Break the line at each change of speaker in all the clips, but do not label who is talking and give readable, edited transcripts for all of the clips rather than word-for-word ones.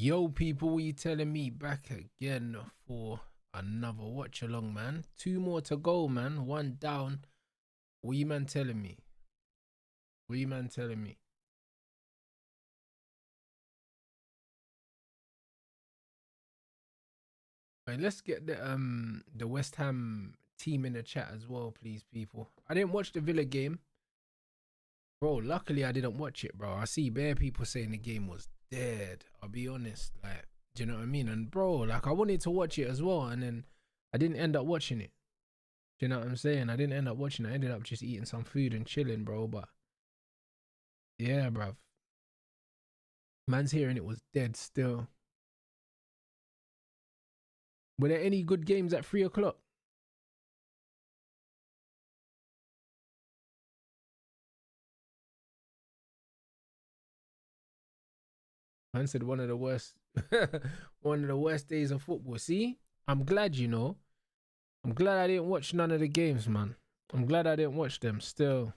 Yo, people, what you telling me? Back again for another watch along, man. Two more to go, man. One down. What you man telling me? What you man telling me? Right, let's get the West Ham team in the chat as well, please, people. I didn't watch the Villa game, bro. Luckily, I didn't watch it, bro. I see bare people saying the game was dead. I'll be honest, like, do you know what I mean? And bro, like, I wanted to watch it as well, and then I didn't end up watching it. Do you know what I'm saying? I didn't end up watching it. I ended up just eating some food and chilling, bro. But yeah, bruv. Man's hearing it was dead still. Were there any good games at 3 o'clock? Man said one of the worst one of the worst days of football. See? I'm glad, you know. I'm glad I didn't watch none of the games, man. I'm glad I didn't watch them still.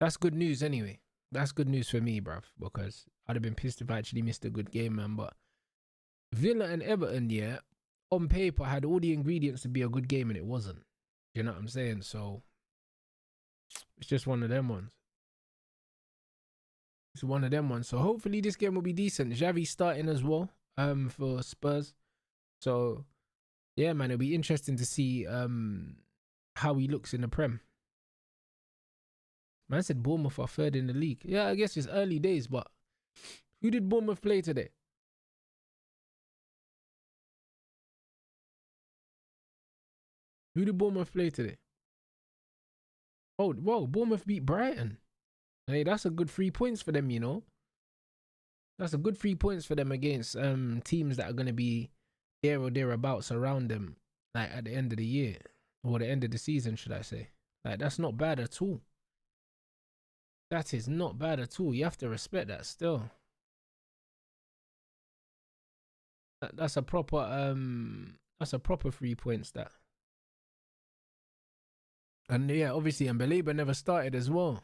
That's good news anyway. That's good news for me, bruv, because I'd have been pissed if I actually missed a good game, man. But Villa and Everton, yeah, on paper had all the ingredients to be a good game and it wasn't. You know what I'm saying? So it's just one of them ones. It's one of them ones. So hopefully this game will be decent. Xavi's starting as well for Spurs. So yeah, man, it'll be interesting to see how he looks in the Prem. Man said Bournemouth are third in the league. Yeah, I guess it's early days, but who did Bournemouth play today? Who did Bournemouth play today? Oh, whoa, Bournemouth beat Brighton. Hey, that's a good 3 points for them, you know. That's a good 3 points for them against teams that are going to be there or thereabouts around them, like at the end of the year, or the end of the season, should I say. Like, that's not bad at all. That is not bad at all. You have to respect that still. That's a proper 3 points that. And yeah, obviously, and Belieber never started as well.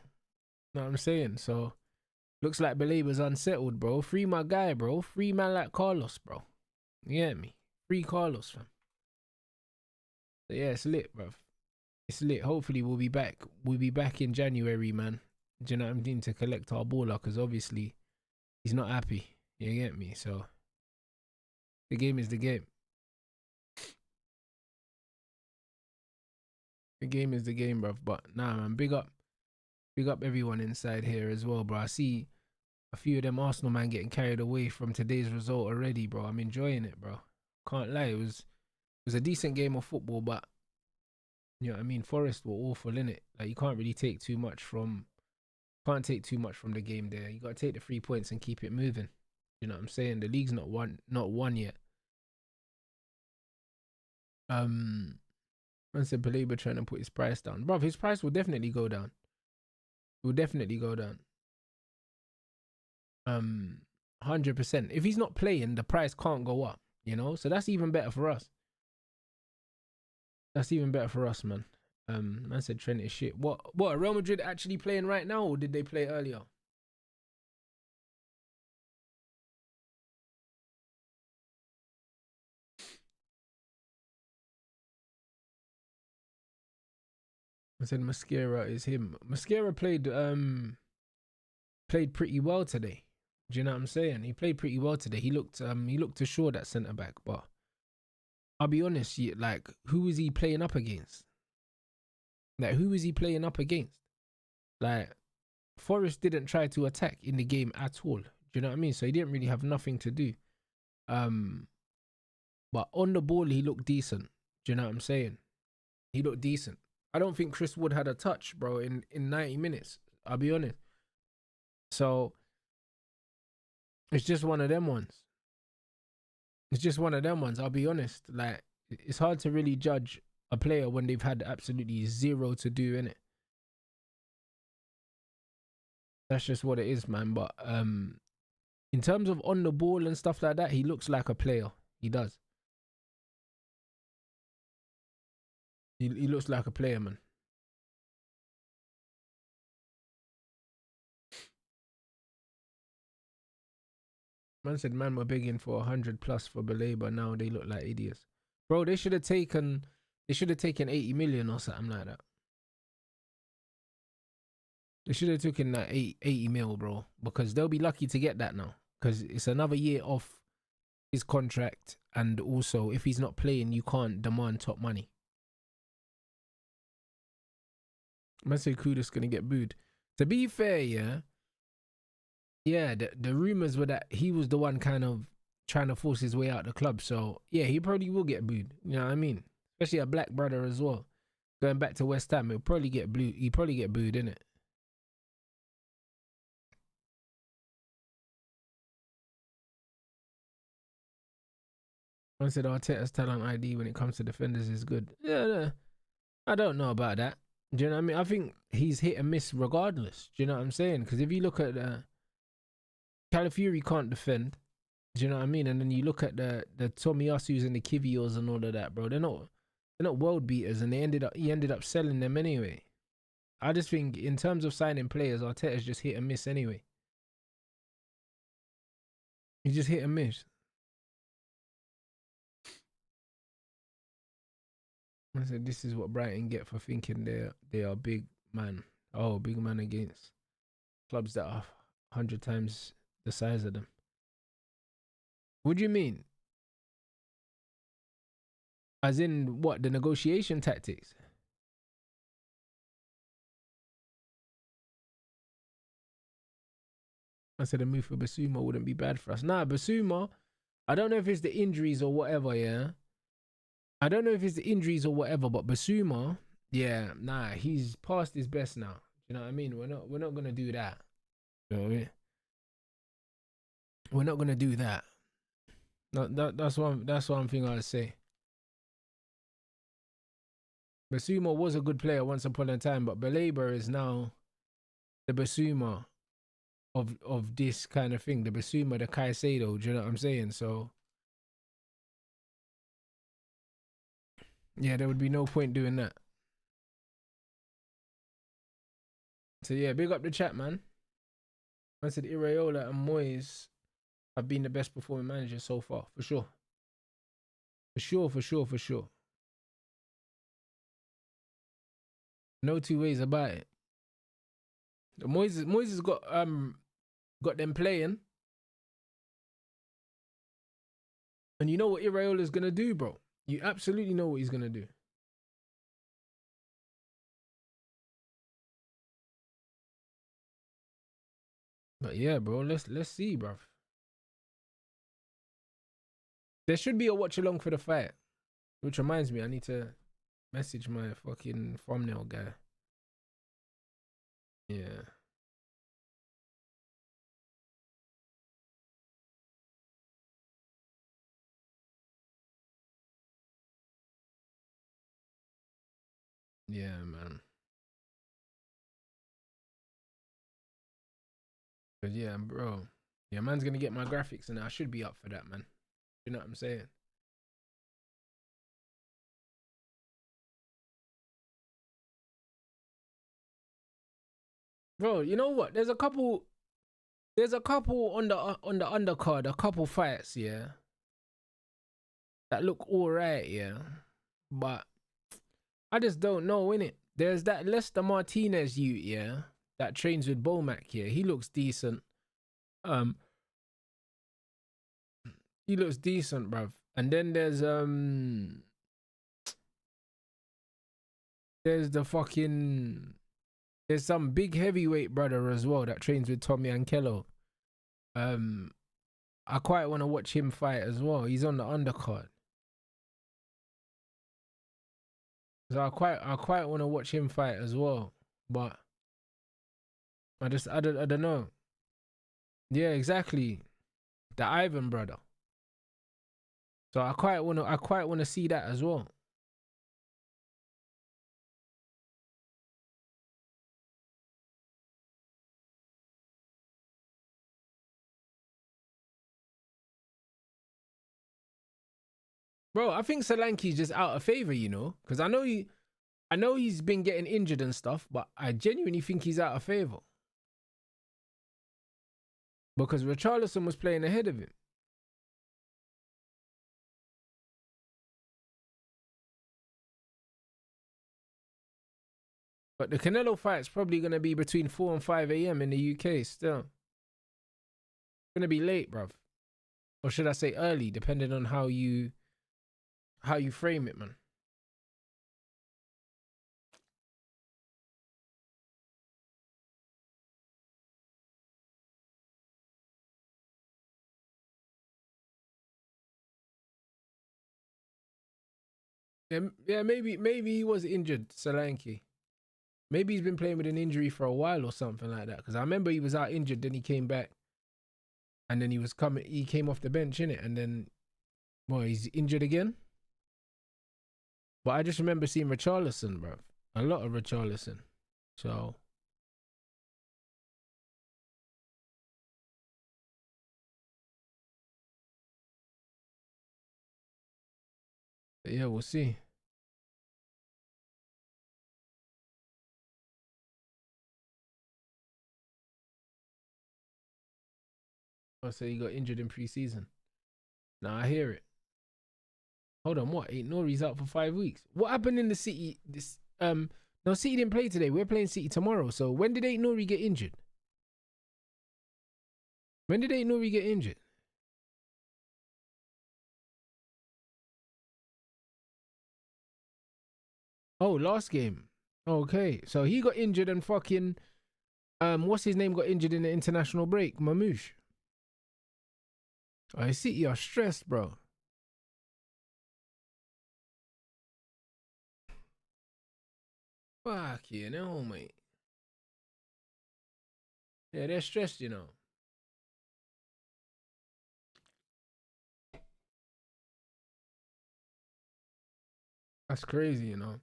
Know what I'm saying? So looks like Belieber's unsettled, bro. Free my guy, bro. Free man like Carlos, bro. You get me? Free Carlos, fam. So yeah, it's lit, bruv. It's lit. Hopefully we'll be back. We'll be back in January, man. Do you know what I'm doing, to collect our baller? Because obviously he's not happy. You get me? So the game is the game. The game is the game, bruv. But nah, man, big up everyone inside here as well, bro. I see a few of them Arsenal man getting carried away from today's result already, bro. I'm enjoying it, bro. Can't lie, it was a decent game of football, but you know what I mean. Forest were awful, innit? Like, you can't really take too much from the game there. You gotta take the 3 points and keep it moving. You know what I'm saying? The league's not won yet. Man said Belieber trying to put his price down, bro. His price will definitely go down. It will definitely go down. 100%. If he's not playing, the price can't go up, you know? So that's even better for us. That's even better for us, man. Man said Trent is shit. What, are Real Madrid actually playing right now, or did they play earlier? I said Mascara is him. Mascara played pretty well today. Do you know what I'm saying? He played pretty well today. He looked assured at centre back, but I'll be honest, like, who is he playing up against? Like, who is he playing up against? Like, Forest didn't try to attack in the game at all. Do you know what I mean? So he didn't really have nothing to do. But on the ball, he looked decent. Do you know what I'm saying? He looked decent. I don't think Chris Wood had a touch, bro, in 90 minutes. I'll be honest. So it's just one of them ones. It's just one of them ones. I'll be honest. Like, it's hard to really judge a player when they've had absolutely zero to do in it. That's just what it is, man. But in terms of on the ball and stuff like that, he looks like a player. He does. He looks like a player, man. Man said man were begging for 100 plus for Belay, but now they look like idiots. Bro, they should have taken 80 million or something like that. They should have taken that 80 mil, bro, because they'll be lucky to get that now. Because it's another year off his contract, and also if he's not playing, you can't demand top money. Man said Kudus gonna get booed. To be fair, the rumors were that he was the one kind of trying to force his way out the club. So yeah, he probably will get booed. You know what I mean? Especially a black brother as well. Going back to West Ham, he'll probably get booed. He probably get booed, innit? I said Arteta's talent ID when it comes to defenders is good. Yeah, I don't know about that. Do you know what I mean? I think he's hit and miss regardless. Do you know what I'm saying? Because if you look at Calafiori can't defend. Do you know what I mean? And then you look at the Tomiyasu's and the Kiviors and all of that, bro. They're not world beaters, and he ended up selling them anyway. I just think in terms of signing players, Arteta's just hit and miss anyway. He just hit and miss. I said, this is what Brighton get for thinking they are big man. Oh, big man against clubs that are 100 times the size of them. What do you mean? As in what? The negotiation tactics? I said a move for Basuma wouldn't be bad for us. Nah, Basuma, I don't know if it's the injuries or whatever, yeah? I don't know if it's the injuries or whatever, but Basuma, yeah, nah, he's past his best now. You know what I mean? We're not gonna do that. You know what I mean? We're not gonna do that. No, that's one thing I'd say. Basuma was a good player once upon a time, but Baleba is now the Basuma of this kind of thing. The Basuma, the Caicedo, do you know what I'm saying? So yeah, there would be no point doing that. So yeah, big up the chat, man. I said Iraola and Moyes have been the best performing managers so far, for sure. For sure. No two ways about it. Moyes has got them playing. And you know what Iraola's gonna do, bro? You absolutely know what he's gonna do. But yeah, bro, let's see, bro. There should be a watch along for the fight. Which reminds me, I need to message my fucking thumbnail guy. Yeah. Yeah, man. But yeah, bro. Yeah, man's gonna get my graphics and I should be up for that, man. You know what I'm saying? Bro, you know what? There's a couple on the undercard, a couple fights, yeah, that look alright, yeah. But I just don't know, innit? There's that Lester Martinez youth, yeah, that trains with Bomac, yeah. He looks decent. He looks decent, bruv. And then there's there's some big heavyweight brother as well that trains with Tommy Ankelo. I quite want to watch him fight as well. He's on the undercard. So I quite want to watch him fight as well. But I don't know. Yeah, exactly. The Ivan brother. So I quite want to see that as well. Bro, I think Solanke's just out of favor, you know, because I know he's been getting injured and stuff, but I genuinely think he's out of favor. Because Richarlison was playing ahead of him. But the Canelo fight's probably going to be between 4 and 5 a.m. in the UK still. It's going to be late, bruv. Or should I say early, depending on how you frame it, man. Yeah, maybe he was injured, Solanke. Maybe he's been playing with an injury for a while or something like that. Because I remember he was out injured, then he came back, and then he came off the bench, innit? And then, well, he's injured again. But I just remember seeing Richarlison, bro. A lot of Richarlison. So, yeah, we'll see. I say he got injured in pre-season. Now I hear it. Hold on, what? Ain't Nori's out for 5 weeks. What happened in the City? No, City didn't play today. We're playing City tomorrow. So when did Ain't Nori get injured? When did Ain't Nori get injured? Oh, last game. Okay, so he got injured and fucking what's his name got injured in the international break? Mamouche. I see you're stressed, bro. Fuck you know, mate. Yeah, they're stressed, you know. That's crazy, you know.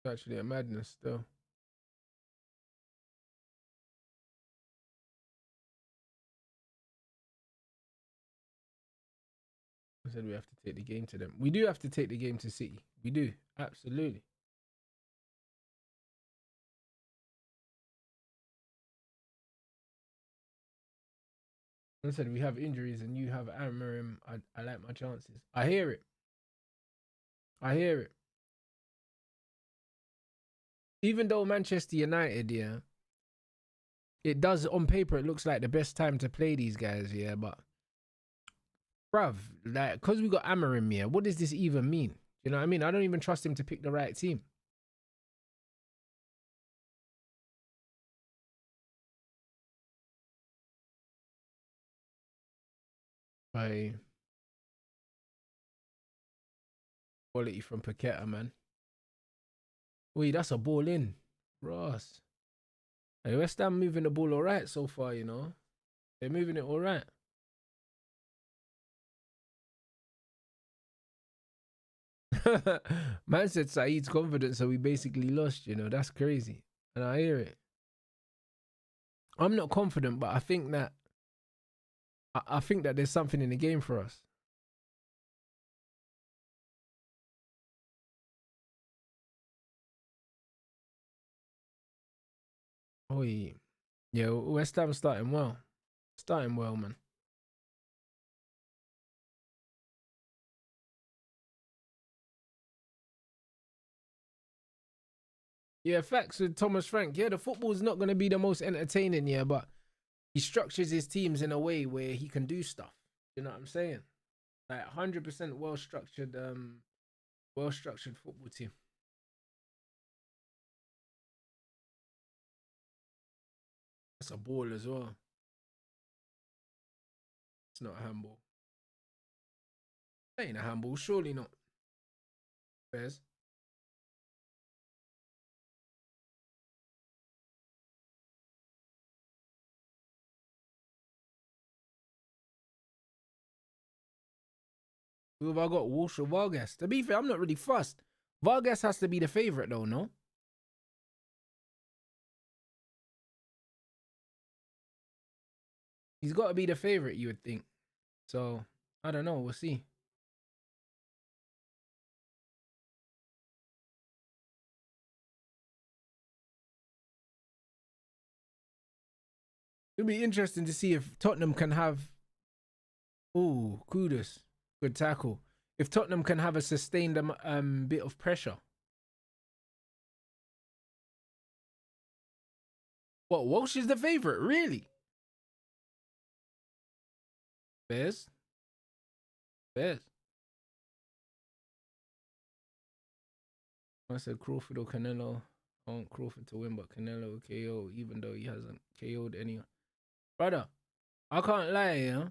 It's actually a madness still. I said we have to take the game to them. We do have to take the game to City. We do. Absolutely. I said we have injuries and you have Amarim. I like my chances. I hear it. I hear it. Even though Manchester United, yeah, it does on paper, it looks like the best time to play these guys, yeah, but bruv, like, because we got Amarim here, what does this even mean? You know what I mean? I don't even trust him to pick the right team. By quality from Paqueta, man. Wait, that's a ball in. Ross. Hey, West Ham moving the ball all right so far, you know. They're moving it all right. Man said Saeed's confident, so we basically lost, you know. That's crazy. And I hear it. I'm not confident, but I think that I think that there's something in the game for us. Oh yeah. Yeah, West Ham starting well. Starting well, man. Yeah, facts with Thomas Frank. Yeah, the football's not going to be the most entertaining, yeah, but he structures his teams in a way where he can do stuff. You know what I'm saying? Like 100% well structured football team. That's a ball as well. It's not a handball. That ain't a handball, surely not. Bears. Who have I got? Walsh or Vargas? To be fair, I'm not really fussed. Vargas has to be the favourite though, no? He's got to be the favourite, you would think. So, I don't know. We'll see. It'll be interesting to see if Tottenham can have. Oh, Kudus, good tackle. If Tottenham can have a sustained bit of pressure. What, Walsh is the favourite, really? Bears? Bears. I said Crawford or Canelo. I want Crawford to win, but Canelo KO, even though he hasn't KO'd anyone. Brother, I can't lie, yeah.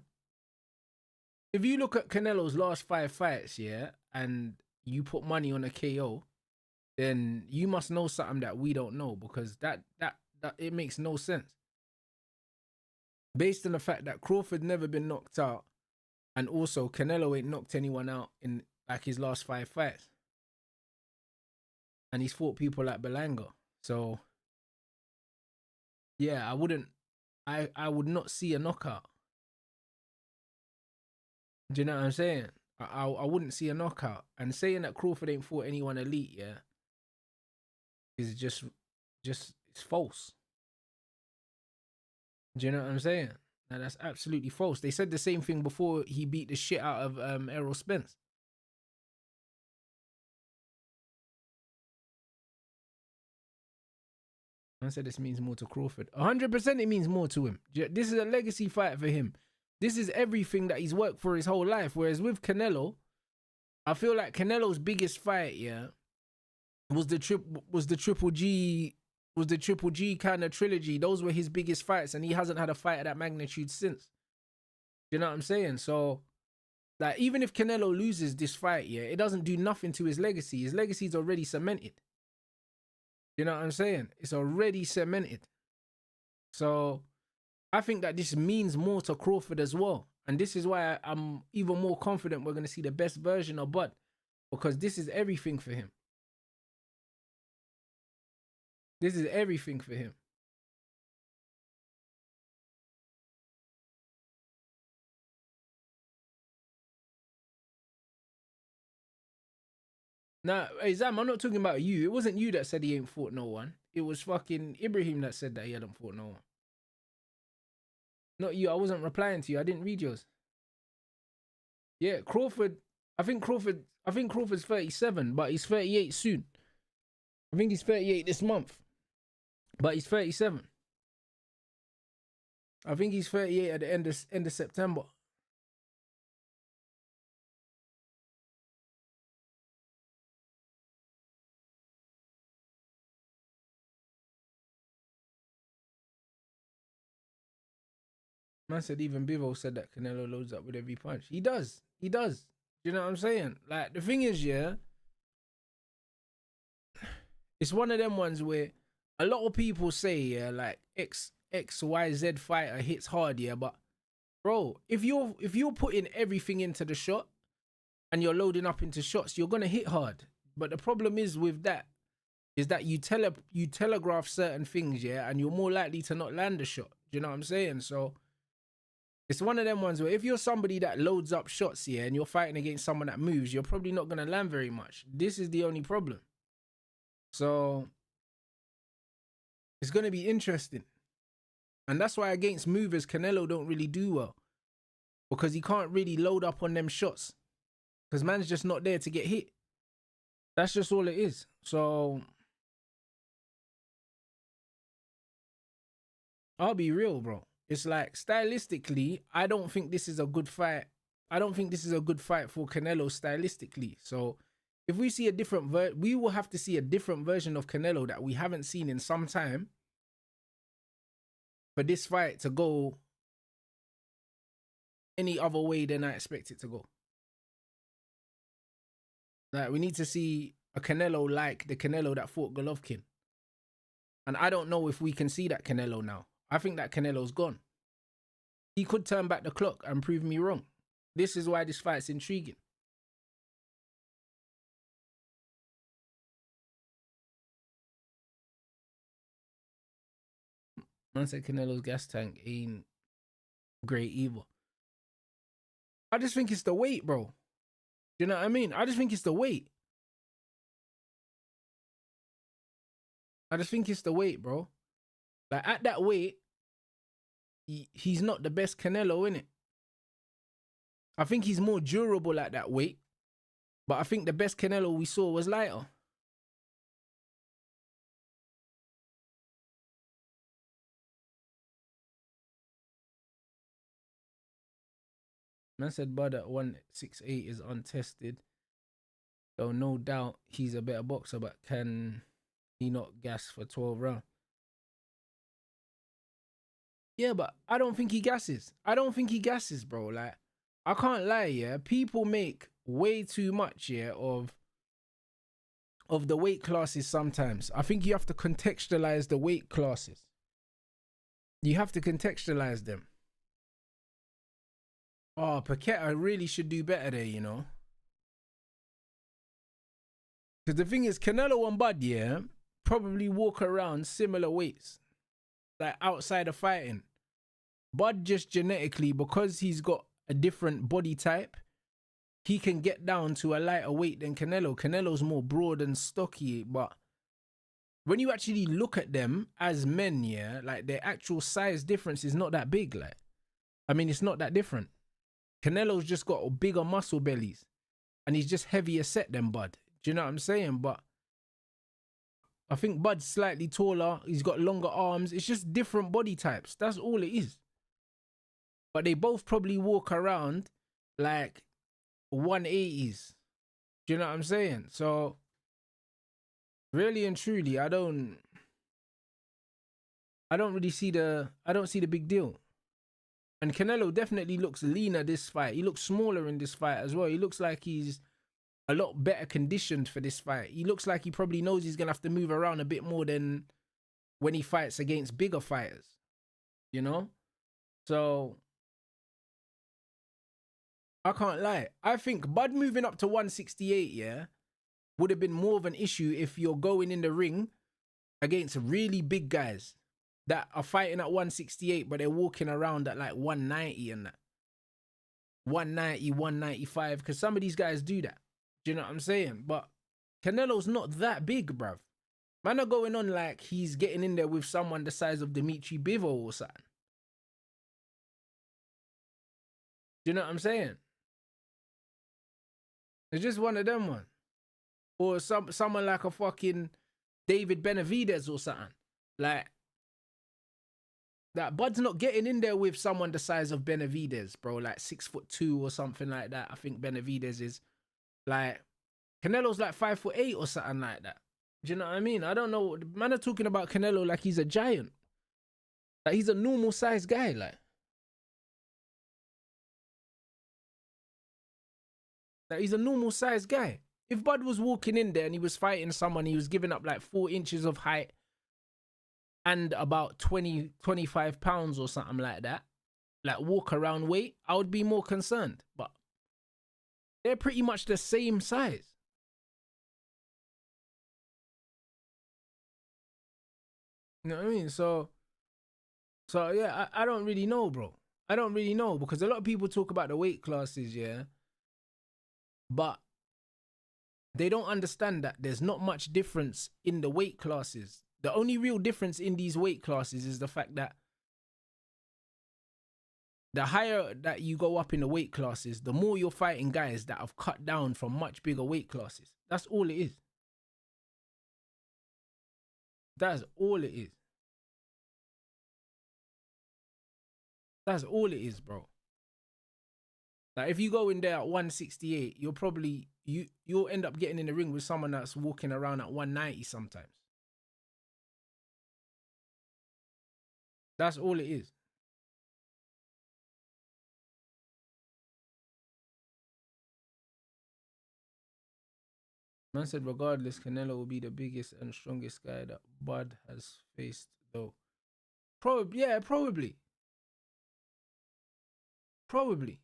If you look at Canelo's last 5 fights, yeah, and you put money on a KO, then you must know something that we don't know, because that it makes no sense. Based on the fact that Crawford never been knocked out, and also Canelo ain't knocked anyone out in like his last 5 fights. And he's fought people like Belanga. So yeah, I would not see a knockout. Do you know what I'm saying? I wouldn't see a knockout. And saying that Crawford ain't fought anyone elite, yeah, is just it's false. Do you know what I'm saying? Now, that's absolutely false. They said the same thing before he beat the shit out of Errol Spence. I said this means more to Crawford. 100% it means more to him. This is a legacy fight for him. This is everything that he's worked for his whole life. Whereas with Canelo, I feel like Canelo's biggest fight, yeah, was the Triple G kind of trilogy. Those were his biggest fights, and he hasn't had a fight of that magnitude since. You know what I'm saying? So, like, even if Canelo loses this fight, yeah, it doesn't do nothing to his legacy. His legacy is already cemented. You know what I'm saying? It's already cemented. So, I think that this means more to Crawford as well. And this is why I'm even more confident we're going to see the best version of Bud. Because this is everything for him. This is everything for him. Now, hey Zam, I'm not talking about you. It wasn't you that said he ain't fought no one. It was fucking Ibrahim that said that he hadn't fought no one. Not you. I wasn't replying to you. I didn't read yours. Yeah, Crawford. I think Crawford's 37, but he's 38 soon. I think he's 38 this month, but he's 37. I think he's 38 at the end of September. Man said even Bivo said that Canelo loads up with every punch. He does. He does. You know what I'm saying? Like, the thing is, yeah, it's one of them ones where a lot of people say, yeah, like XYZ fighter hits hard, yeah, but bro, if you're putting everything into the shot and you're loading up into shots, you're gonna hit hard. But the problem is with that is that you telegraph certain things, yeah, and you're more likely to not land a shot. Do you know what I'm saying? So it's one of them ones where if you're somebody that loads up shots, yeah, and you're fighting against someone that moves, you're probably not gonna land very much. This is the only problem. So it's gonna be interesting. And that's why against movers, Canelo don't really do well. Because he can't really load up on them shots. Because man's just not there to get hit. That's just all it is. So I'll be real, bro. It's like, stylistically, I don't think this is a good fight. I don't think this is a good fight for Canelo stylistically. So if we see a different we will have to see a different version of Canelo that we haven't seen in some time for this fight to go any other way than I expect it to go. Like, we need to see a Canelo like the Canelo that fought Golovkin. And I don't know if we can see that Canelo now. I think that Canelo's gone. He could turn back the clock and prove me wrong. This is why this fight's intriguing. Man said Canelo's gas tank ain't great either. I just think it's the weight, bro. You know what I mean? I just think it's the weight. I just think it's the weight, bro. Like, at that weight, he's not the best Canelo, innit? I think he's more durable at that weight, but I think the best Canelo we saw was lighter. Man said Bud at 168 is untested, though no doubt he's a better boxer, but can he not gas for 12 rounds? Yeah, but I don't think he gasses. I don't think he gasses, bro. Like, I can't lie, yeah. People make way too much, yeah, of the weight classes sometimes. I think you have to contextualize the weight classes. You have to contextualize them. Oh, Paqueta really should do better there, you know. Because the thing is, Canelo and Bud, yeah, probably walk around similar weights, like outside of fighting. Bud just genetically, because he's got a different body type, he can get down to a lighter weight than Canelo. Canelo's more broad and stocky, but when you actually look at them as men, yeah, like their actual size difference is not that big. Like, I mean, it's not that different. Canelo's just got bigger muscle bellies, and he's just heavier set than Bud. Do you know what I'm saying? But I think Bud's slightly taller. He's got longer arms. It's just different body types. That's all it is. But they both probably walk around like 180s. Do you know what I'm saying? So really and truly, I don't really see the big deal. And Canelo definitely looks leaner this fight. He looks smaller in this fight as well. He looks like he's a lot better conditioned for this fight. He looks like he probably knows he's gonna have to move around a bit more than when he fights against bigger fighters. You know? So I can't lie. I think Bud moving up to 168, yeah, would have been more of an issue if you're going in the ring against really big guys that are fighting at 168, but they're walking around at like 190 and that. 190, 195, because some of these guys do that. Do you know what I'm saying? But Canelo's not that big, bruv. Man are going on like he's getting in there with someone the size of Dimitri Bivol or something. Do you know what I'm saying? It's just one of them ones. Or someone like a fucking David Benavidez or something. Like, that Bud's not getting in there with someone the size of Benavidez, bro. Like 6'2" or something like that. I think Benavidez is like, Canelo's like 5'8" or something like that. Do you know what I mean? I don't know. Man are talking about Canelo like he's a giant. Like he's a normal sized guy, like he's a normal sized guy. If Bud was walking in there and he was fighting someone, he was giving up like 4 inches of height and about 20, 25 pounds or something like that, like walk around weight, I would be more concerned. But they're pretty much the same size. You know what I mean? So yeah, I don't really know, bro. I don't really know, because a lot of people talk about the weight classes, yeah, but they don't understand that there's not much difference in the weight classes. The only real difference in these weight classes is the fact that the higher that you go up in the weight classes, the more you're fighting guys that have cut down from much bigger weight classes. That's all it is. That's all it is. That's all it is, bro. Like if you go in there at 168, you'll probably you'll end up getting in the ring with someone that's walking around at 190 sometimes. That's all it is. Man said regardless, Canelo will be the biggest and strongest guy that Bud has faced, though. Probably, yeah, probably. Probably.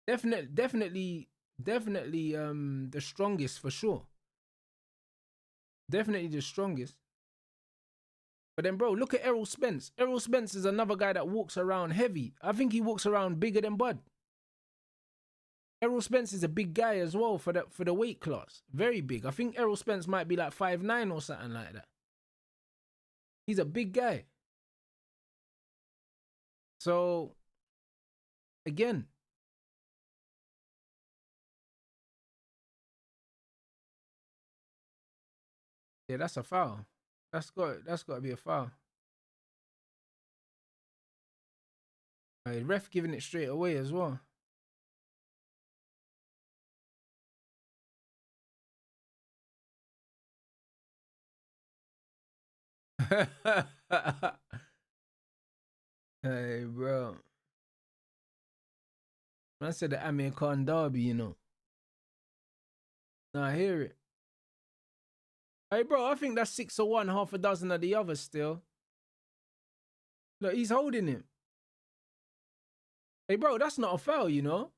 Definitely, the strongest for sure. Definitely the strongest. But then, bro, look at Errol Spence. Errol Spence is another guy that walks around heavy. I think he walks around bigger than Bud. Errol Spence is a big guy as well for the weight class. Very big. I think Errol Spence might be like 5'9" or something like that. He's a big guy. So again, yeah, that's a foul. That's got to be a foul. Ref giving it straight away as well. Hey, bro. I said the Amir Khan Derby, you know. Nah, I hear it. Hey, bro, I think that's 6 of one, half a dozen of the others still. Look, he's holding him. Hey, bro, that's not a foul, you know.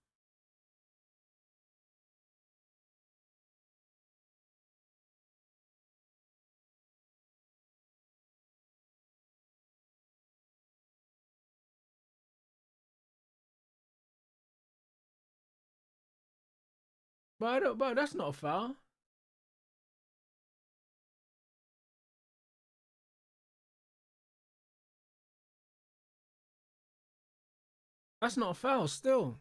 Bro, that's not a foul. That's not a foul still.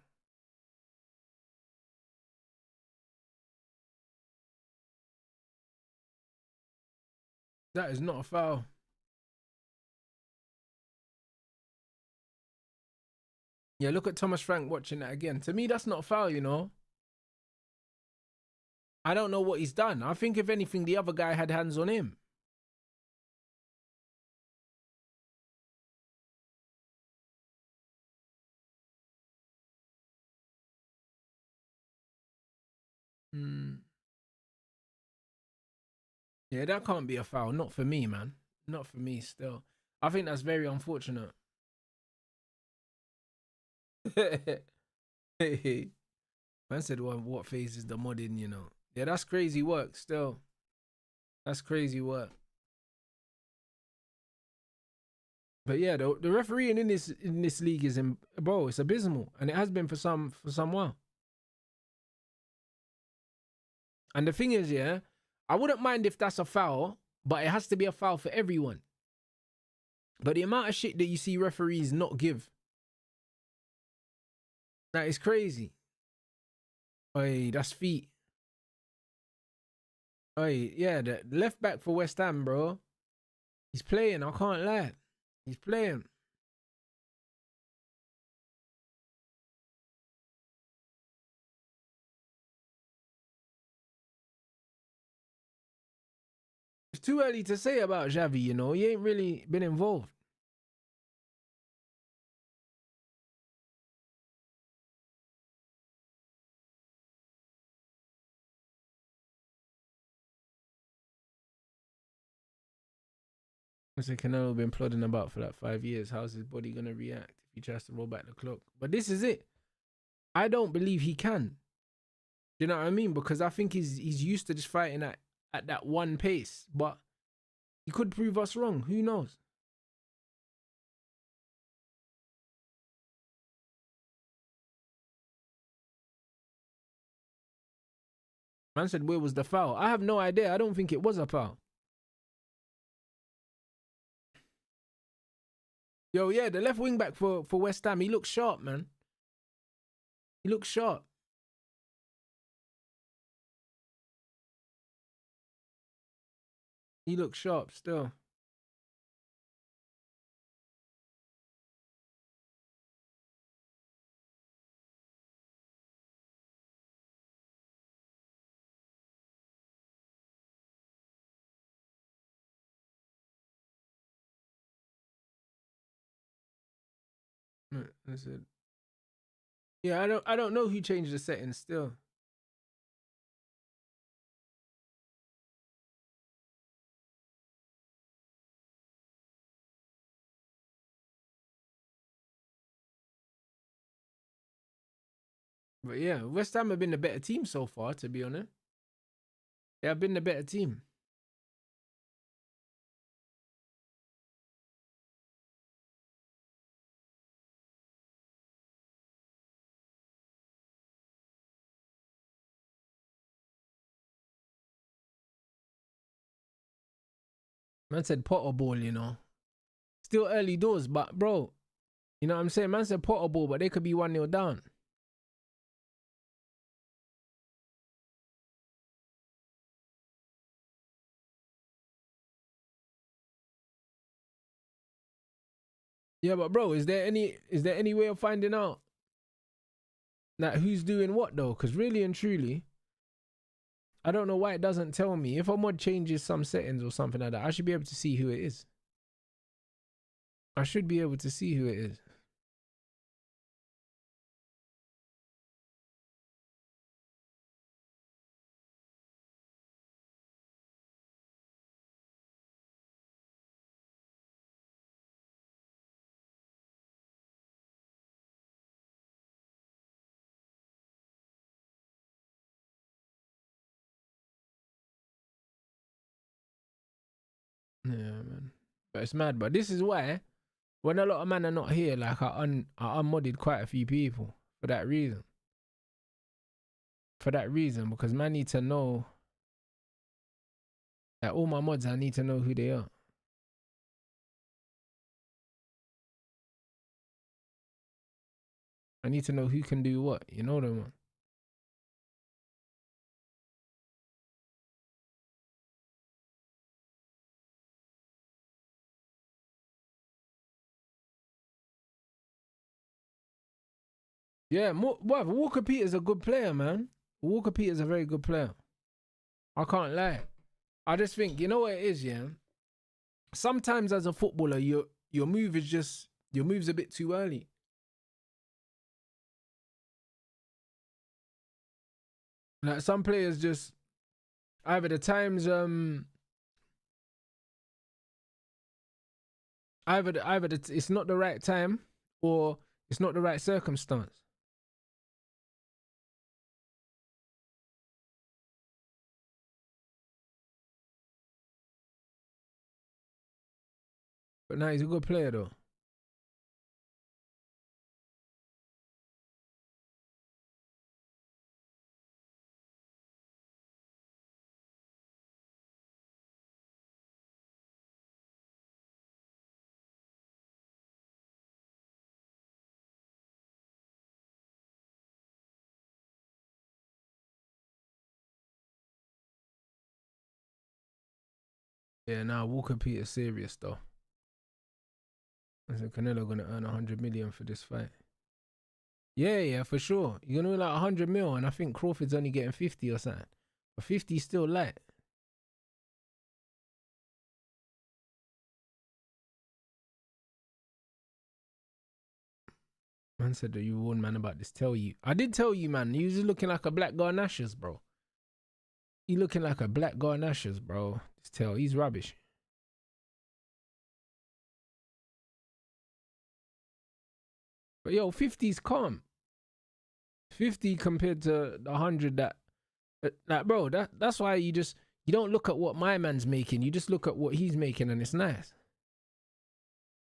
That is not a foul. Yeah, look at Thomas Frank watching that again. To me, that's not a foul, you know. I don't know what he's done. I think if anything, the other guy had hands on him. Hmm. Yeah, that can't be a foul. Not for me, man. Not for me still. I think that's very unfortunate. Man said, well, what phase is the mod in, you know? Yeah, that's crazy work still. That's crazy work. But yeah, the refereeing in this league is bro, it's abysmal. And it has been for some while. And the thing is, yeah, I wouldn't mind if that's a foul, but it has to be a foul for everyone. But the amount of shit that you see referees not give, that is crazy. Hey, that's feet. Hey, yeah, the left back for West Ham, bro. He's playing, I can't lie. He's playing. It's too early to say about Xavi, you know. He ain't really been involved. I said Canelo been plodding about for like 5 years. How's his body gonna react if he tries to roll back the clock? But this is it. I don't believe he can. You know what I mean? Because I think he's used to just fighting at that one pace. But he could prove us wrong. Who knows? Man said, where was the foul? I have no idea. I don't think it was a foul. Yo, yeah, the left wing back for West Ham, he looks sharp, man. He looks sharp. He looks sharp still. I said, yeah, I don't know who changed the settings still. But yeah, West Ham have been the better team so far, to be honest. They have been the better team. Man said Potter ball, you know. Still early doors, but bro, You know what I'm saying? Man said potable, but they could be 1-0 down. Yeah, but bro, is there any way of finding out that who's doing what though? Because really and truly, I don't know why it doesn't tell me. If a mod changes some settings or something like that, I should be able to see who it is. I should be able to see who it is. Yeah, man. But it's mad. But this is why when a lot of men are not here, like I unmodded quite a few people for that reason. For that reason, because man need to know that all my mods, I need to know who they are. I need to know who can do what. You know them. Yeah, Walker Peters a good player, man. Walker Peters a very good player. I can't lie. I just think, you know what it is, yeah? Sometimes as a footballer, your move's a bit too early. Like some players just either the times it's not the right time or it's not the right circumstance. But now he's a good player though. Yeah, now Walker Peters serious though. I said Canelo gonna earn 100 million for this fight. Yeah, for sure. You're gonna win like 100 mil, and I think Crawford's only getting 50 or something. But 50 is still light. Man said that you warned man about this. Tell you. I did tell you, man. You was looking like a black Garnashers, bro. You looking like a black Garnashers, bro. Just tell. He's rubbish. But yo, 50's calm. 50 compared to the 100 that like, bro, that's why you don't look at what my man's making. You just look at what he's making and it's nice.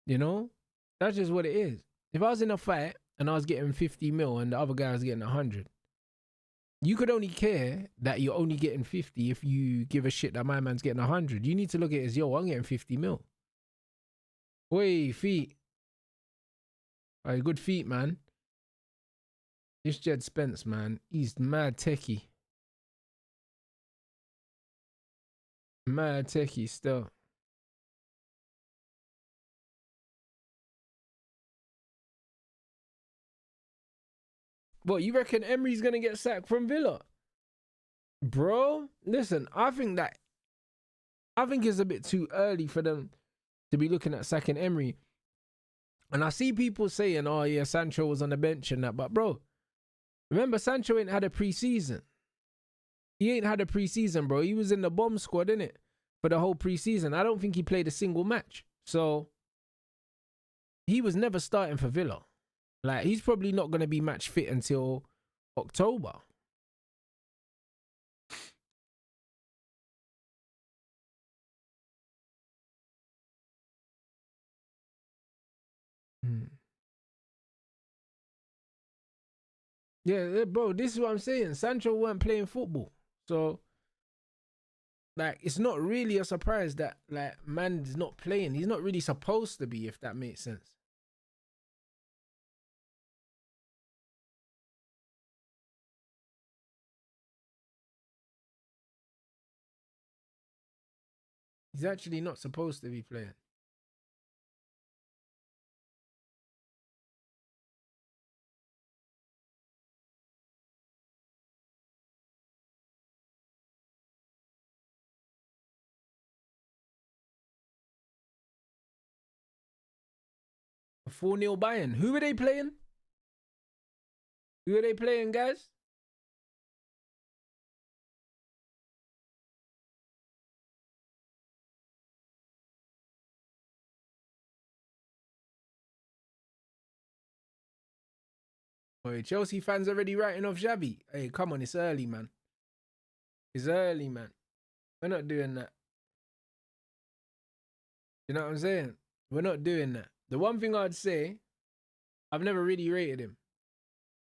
You know? That's just what it is. If I was in a fight and I was getting 50 mil and the other guy was getting 100, you could only care that you're only getting 50 if you give a shit that my man's getting 100. You need to look at it as, yo, I'm getting 50 mil. Wait, feet. Alright, good feet, man. This Jed Spence, man, he's mad techie. Mad techie still. What, you reckon Emery's gonna get sacked from Villa? Bro, listen, I think it's a bit too early for them to be looking at sacking Emery. And I see people saying, oh yeah, Sancho was on the bench and that, but bro, remember Sancho ain't had a pre-season. He ain't had a pre-season, bro. He was in the bomb squad, innit? For the whole pre-season. I don't think he played a single match. So, he was never starting for Villa. Like, he's probably not going to be match fit until October. Yeah, bro, this is what I'm saying. Sancho weren't playing football. So, like, it's not really a surprise that, like, man's not playing. He's not really supposed to be, if that makes sense. He's actually not supposed to be playing. A 4-0 Bayern. Who are they playing? Who are they playing, guys? Oh, Chelsea fans already writing off Xavi. Hey, come on, it's early, man. It's early, man. We're not doing that. You know what I'm saying? We're not doing that. The one thing I'd say, I've never really rated him.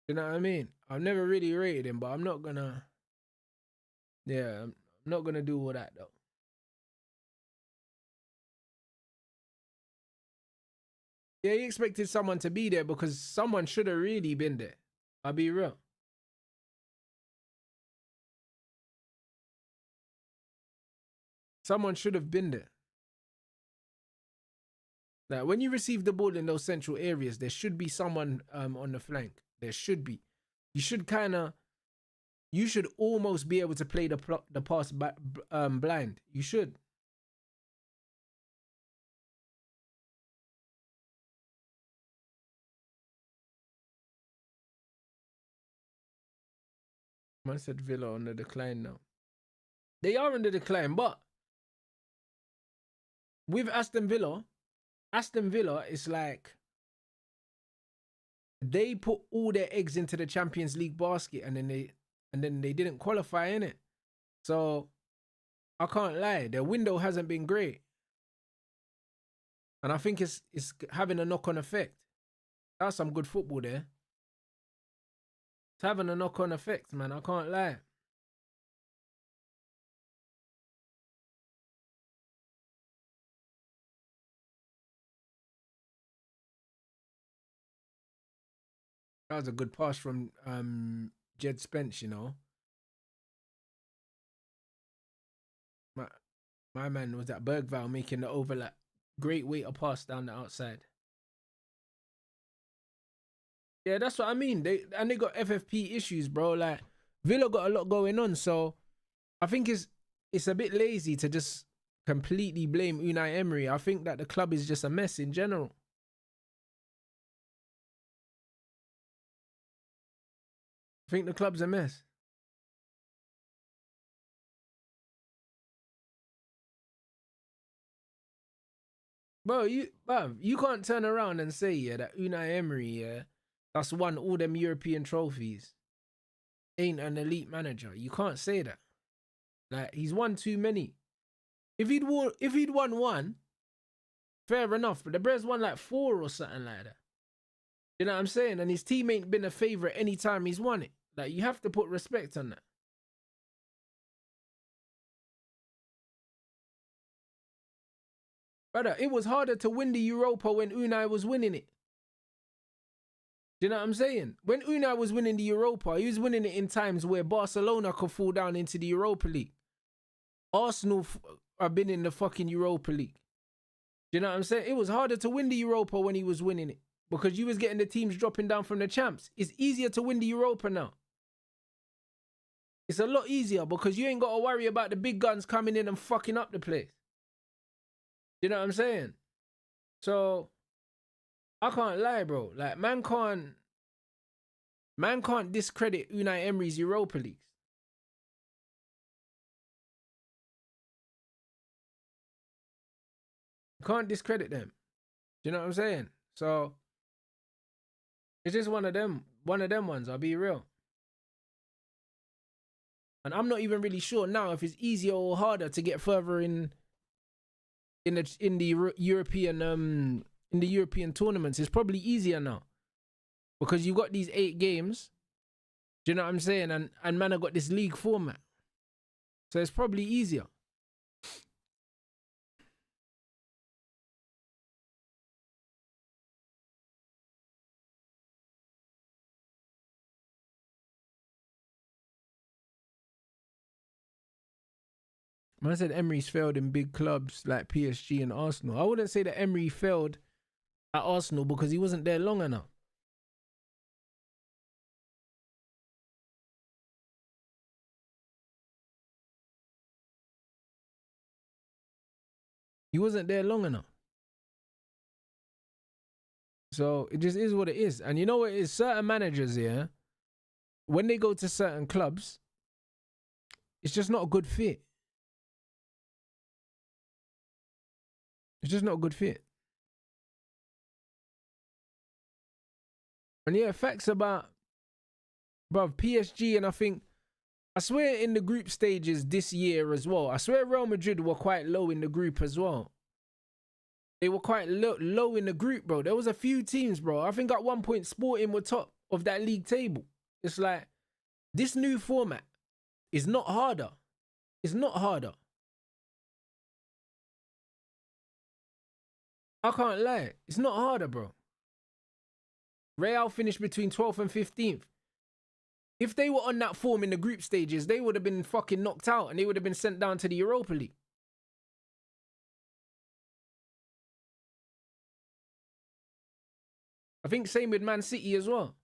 You know what I mean? I've never really rated him, but I'm not gonna. Yeah, I'm not gonna do all that though. Yeah, he expected someone to be there because someone should have really been there. I'll be real. Someone should have been there. Like when you receive the ball in those central areas, there should be someone on the flank. There should be. You should kind of. You should almost be able to play the pass blind. You should. Man said Villa on the decline now. They are on the decline, but with Aston Villa is like they put all their eggs into the Champions League basket and then they didn't qualify in it. So I can't lie, their window hasn't been great. And I think it's having a knock-on effect. That's some good football there. It's having a knock-on effect, man. I can't lie. That was a good pass from Jed Spence, you know. My my man was at Bergvall making the overlap. Great way to pass down the outside. Yeah, that's what I mean. They got FFP issues, bro. Like Villa got a lot going on, so I think it's a bit lazy to just completely blame Unai Emery. I think that the club is just a mess in general. I think the club's a mess. You can't turn around and say, yeah, that Unai Emery, yeah, that's won all them European trophies, ain't an elite manager. You can't say that. Like, he's won too many. If he'd won one, fair enough. But the Brez won like 4 or something like that. You know what I'm saying? And his team ain't been a favourite any time he's won it. Like, you have to put respect on that. Brother, it was harder to win the Europa when Unai was winning it. Do you know what I'm saying? When Unai was winning the Europa, he was winning it in times where Barcelona could fall down into the Europa League. Arsenal have been in the fucking Europa League. Do you know what I'm saying? It was harder to win the Europa when he was winning it because you was getting the teams dropping down from the champs. It's easier to win the Europa now. It's a lot easier because you ain't got to worry about the big guns coming in and fucking up the place. Do you know what I'm saying? So I can't lie, bro. Like man can't discredit Unai Emery's Europa Leagues. You can't discredit them. Do you know what I'm saying? So it's just one of them ones, I'll be real. And I'm not even really sure now if it's easier or harder to get further in the European tournaments. It's probably easier now. Because you've got these 8 games. Do you know what I'm saying? And man, I got this league format. So it's probably easier. Man said Emery's failed in big clubs like PSG and Arsenal. I wouldn't say that Emery failed at Arsenal because he wasn't there long enough. He wasn't there long enough. So it just is what it is. And you know what it is? Certain managers, yeah, when they go to certain clubs, it's just not a good fit. It's just not a good fit. And yeah, facts about, bruv, PSG, and I swear in the group stages this year as well, I swear Real Madrid were quite low in the group as well. They were quite low in the group, bro. There was a few teams, bro. I think at one point Sporting were top of that league table. It's like, this new format is not harder. It's not harder. I can't lie. It's not harder, bro. Real finished between 12th and 15th. If they were on that form in the group stages, they would have been fucking knocked out and they would have been sent down to the Europa League. I think same with Man City as well.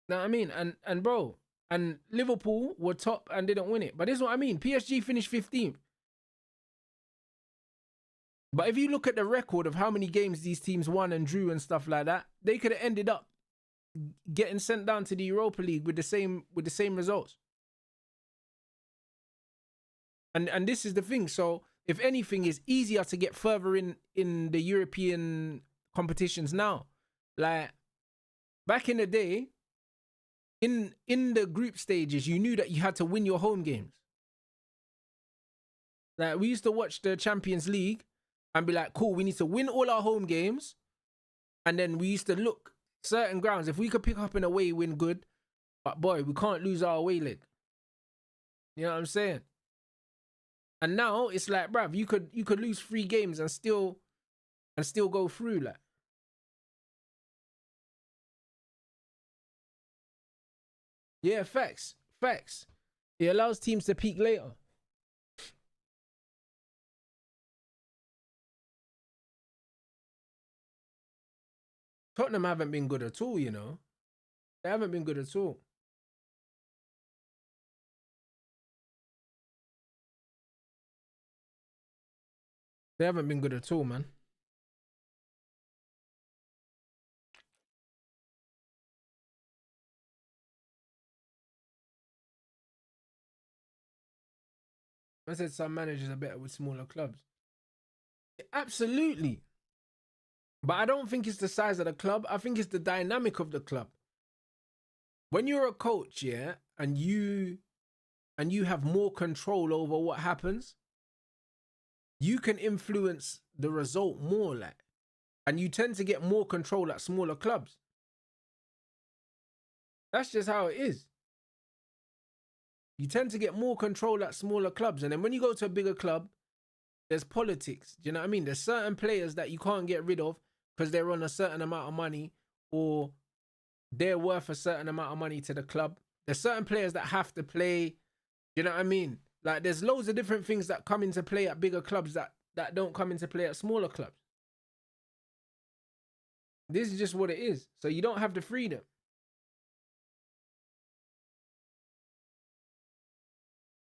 Know what I mean? And bro, and Liverpool were top and didn't win it. But this is what I mean. PSG finished 15th. But if you look at the record of how many games these teams won and drew and stuff like that, they could have ended up getting sent down to the Europa League with the same results. And this is the thing. So if anything, it's easier to get further in the European competitions now. Like back in the day, in the group stages, you knew that you had to win your home games. Like we used to watch the Champions League and be like, cool, we need to win all our home games. And then we used to look certain grounds. If we could pick up an away win, good. But boy, we can't lose our away leg. You know what I'm saying? And now it's like, bruv, you could lose 3 games and still go through, like. Yeah, facts. It allows teams to peak later. Tottenham haven't been good at all, you know. They haven't been good at all. They haven't been good at all, man. I said some managers are better with smaller clubs. Absolutely. But I don't think it's the size of the club. I think it's the dynamic of the club. When you're a coach, yeah, and you have more control over what happens, you can influence the result more, like. And you tend to get more control at smaller clubs. That's just how it is. You tend to get more control at smaller clubs. And then when you go to a bigger club, there's politics. Do you know what I mean? There's certain players that you can't get rid of because they're on a certain amount of money or they're worth a certain amount of money to the club. There's certain players that have to play. You know what I mean? Like there's loads of different things that come into play at bigger clubs that don't come into play at smaller clubs. This is just what it is. So you don't have the freedom.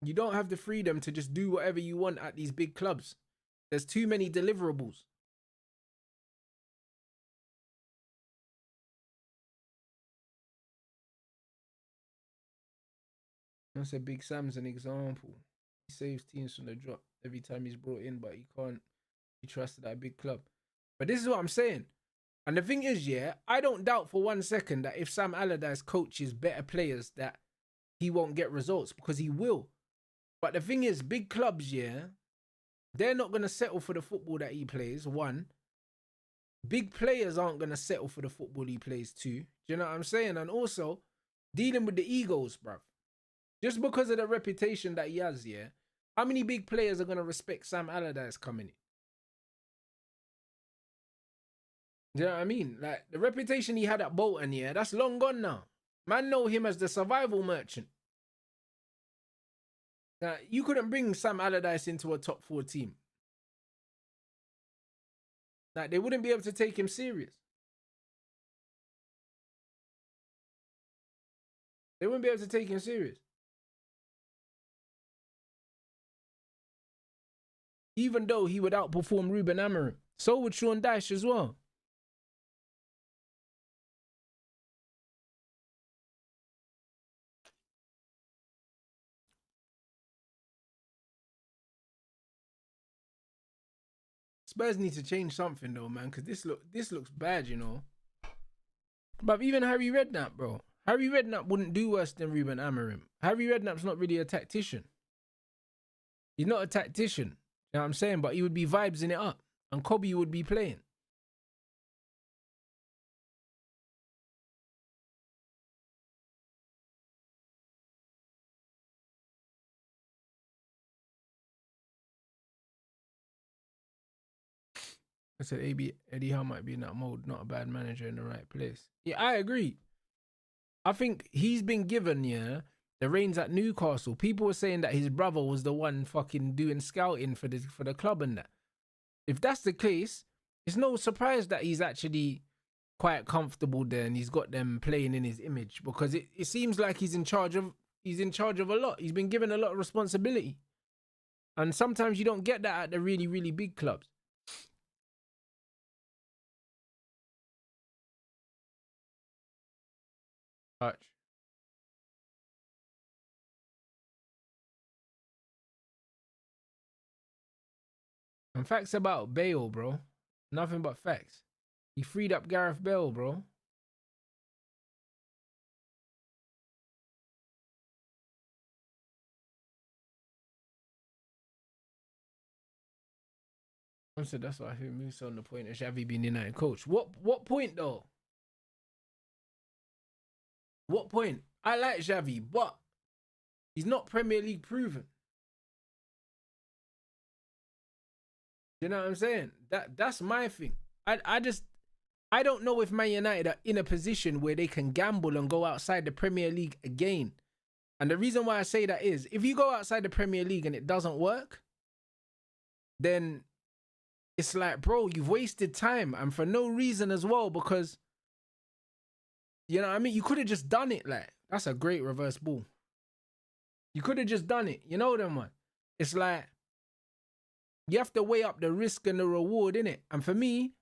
You don't have the freedom to just do whatever you want at these big clubs. There's too many deliverables. I said Big Sam's an example. He saves teams from the drop every time he's brought in, but he can't be trusted at a big club. But this is what I'm saying. And the thing is, yeah, I don't doubt for 1 second that if Sam Allardyce coaches better players that he won't get results, because he will. But the thing is, big clubs, yeah, they're not going to settle for the football that he plays, 1. Big players aren't going to settle for the football he plays, 2. Do you know what I'm saying? And also, dealing with the egos, bruv. Just because of the reputation that he has, yeah, how many big players are going to respect Sam Allardyce coming in? Do you know what I mean? Like, the reputation he had at Bolton, yeah, that's long gone now. Man know him as the survival merchant. Now, you couldn't bring Sam Allardyce into a top 4 team. Like, they wouldn't be able to take him serious. They wouldn't be able to take him serious. Even though he would outperform Ruben Amorim. So would Sean Dyche as well. Spurs need to change something though, man, because this looks bad, you know. But even Harry Redknapp, bro. Harry Redknapp wouldn't do worse than Ruben Amorim. Harry Redknapp's not really a tactician. He's not a tactician. You know what I'm saying? But he would be vibesing it up. And Kobe would be playing. I said Eddie Howe might be in that mode, not a bad manager in the right place. Yeah, I agree. I think he's been given, the reins at Newcastle. People were saying that his brother was the one fucking doing scouting for the club and that. If that's the case, it's no surprise that he's actually quite comfortable there and he's got them playing in his image, because it seems like he's in charge of a lot. He's been given a lot of responsibility. And sometimes you don't get that at the really, really big clubs. Touch. And facts about Bale, bro. Nothing but facts. He freed up Gareth Bale, bro. I said that's why I think Musa on the point of Xavi being the United coach. What point though? What point? I like Xavi, but he's not Premier League proven. You know what I'm saying? That's my thing. I don't know if Man United are in a position where they can gamble and go outside the Premier League again. And the reason why I say that is, if you go outside the Premier League and it doesn't work, then it's like, bro, you've wasted time, and for no reason as well, because, you know what I mean? You could have just done it. Like, that's a great reverse ball. You could have just done it. You know them, man. It's like, you have to weigh up the risk and the reward, innit? And for me,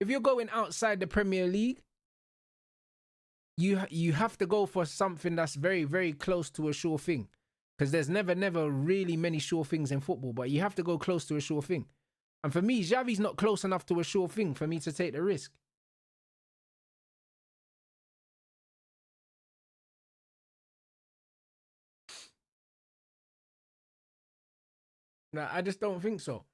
if you're going outside the Premier League, you have to go for something that's very, very close to a sure thing. Because there's never really many sure things in football, but you have to go close to a sure thing. And for me, Xavi's not close enough to a sure thing for me to take the risk. Nah, I just don't think so.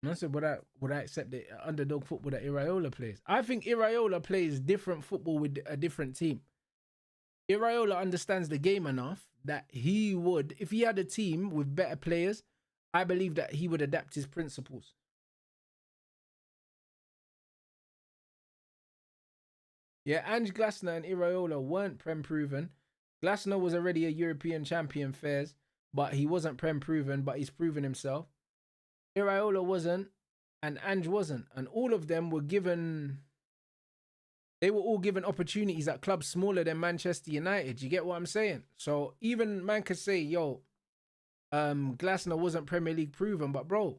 I said, would I accept the underdog football that Iraola plays? I think Iraola plays different football with a different team. Iraola understands the game enough that he would, if he had a team with better players, I believe that he would adapt his principles. Yeah, Ange Glasner and Iraola weren't Prem proven. Glasner was already a European champion fairs, but he wasn't Prem proven, but he's proven himself. Iraola wasn't, and Ange wasn't. And all of them were given, they were all given opportunities at clubs smaller than Manchester United. You get what I'm saying? So even man could say, yo, Glasner wasn't Premier League proven, but bro,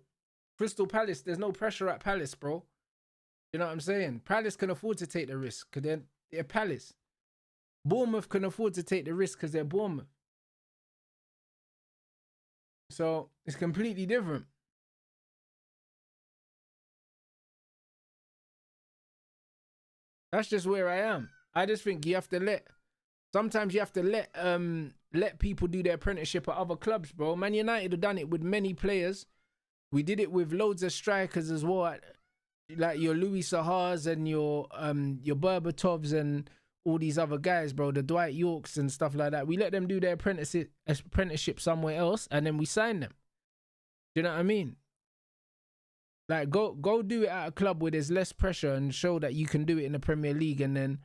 Crystal Palace, there's no pressure at Palace, bro. You know what I'm saying? Palace can afford to take the risk because they're Palace. Bournemouth can afford to take the risk because they're Bournemouth. So it's completely different. That's just where I am. I just think you have to sometimes you have to let people do their apprenticeship at other clubs, bro. Man United have done it with many players. We did it with loads of strikers as well, like your Louis Sahars and your Berbatovs and all these other guys, bro. The Dwight Yorks and stuff like that. We let them do their apprenticeship somewhere else, and then we sign them. Do you know what I mean? Like, go do it at a club where there's less pressure and show that you can do it in the Premier League, and then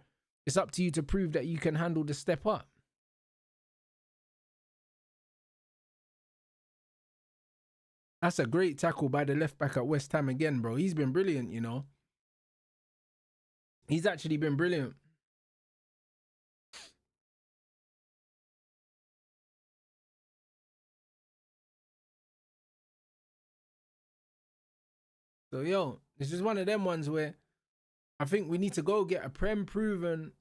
It's up to you to prove that you can handle the step up. That's a great tackle by the left back at West Ham again, bro. He's been brilliant, you know. He's actually been brilliant. So, yo, this is one of them ones where I think we need to go get a Prem-proven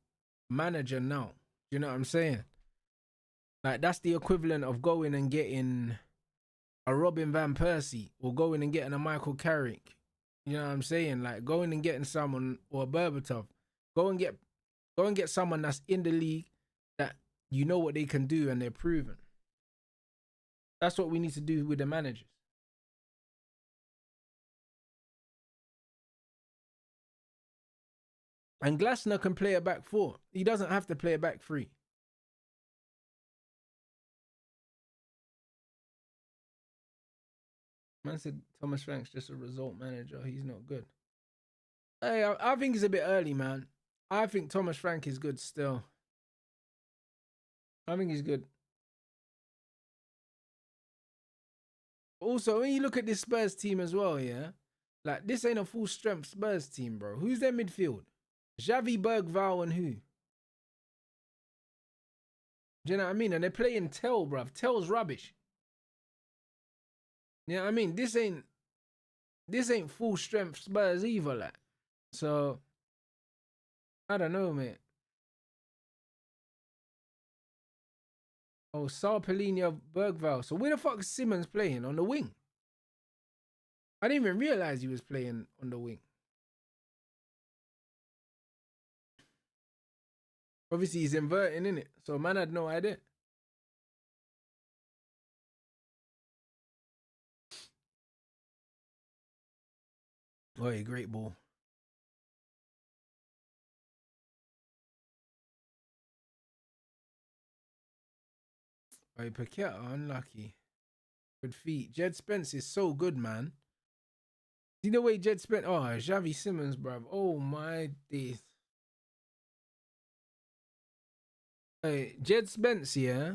manager now. You know what I'm saying? Like, that's the equivalent of going and getting a Robin Van Persie or going and getting a Michael Carrick. You know what I'm saying? Like, going and getting someone, or a Berbatov. Go and get someone that's in the league that you know what they can do and they're proven. That's what we need to do with the managers. And Glasner can play a back four. He doesn't have to play a back three. Man said Thomas Frank's just a result manager. He's not good. Hey, I think it's a bit early, man. I think Thomas Frank is good still. I think he's good. Also, when you look at this Spurs team as well, yeah? Like, this ain't a full strength Spurs team, bro. Who's their midfield? Xavi, Bergvall, and who? Do you know what I mean? And they're playing Tell, bruv. Tell's rubbish. You know what I mean? This ain't full strength Spurs either, like. So, I don't know, mate. Oh, Sarpellinha, Bergvall. So where the fuck is Simmons playing? On the wing? I didn't even realize he was playing on the wing. Obviously, he's inverting, in it. So, man had no idea. Oh, yeah, great ball. Oh, Paqueta, unlucky. Good feet. Jed Spence is so good, man. See the way Jed Spence... Oh, Xavi Simmons, bruv. Oh, my days. Hey, Jed Spence, yeah?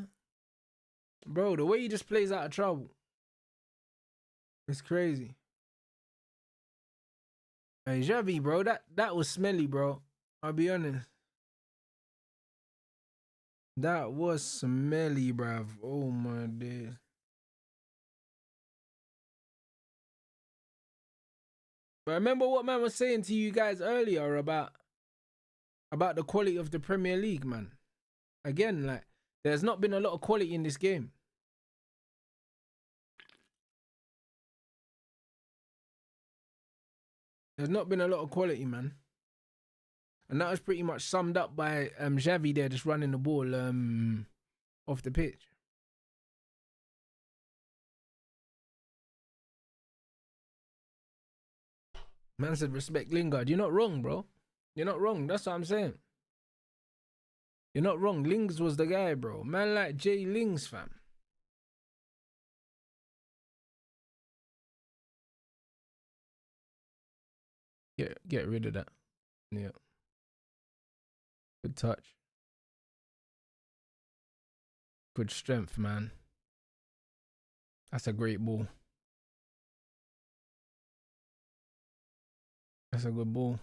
Bro, the way he just plays out of trouble. It's crazy. Hey, Xavi, bro, that was smelly, bro. I'll be honest. That was smelly, bruv. Oh, my days. But remember what man was saying to you guys earlier about the quality of the Premier League, man. Again, like, there's not been a lot of quality in this game. There's not been a lot of quality, man. And that was pretty much summed up by Xavi there just running the ball off the pitch. Man said respect Lingard. You're not wrong, bro. You're not wrong. That's what I'm saying. You're not wrong. Lings was the guy, bro. Man like Jay Lings, fam. Get rid of that. Yeah. Good touch. Good strength, man. That's a great ball. That's a good ball.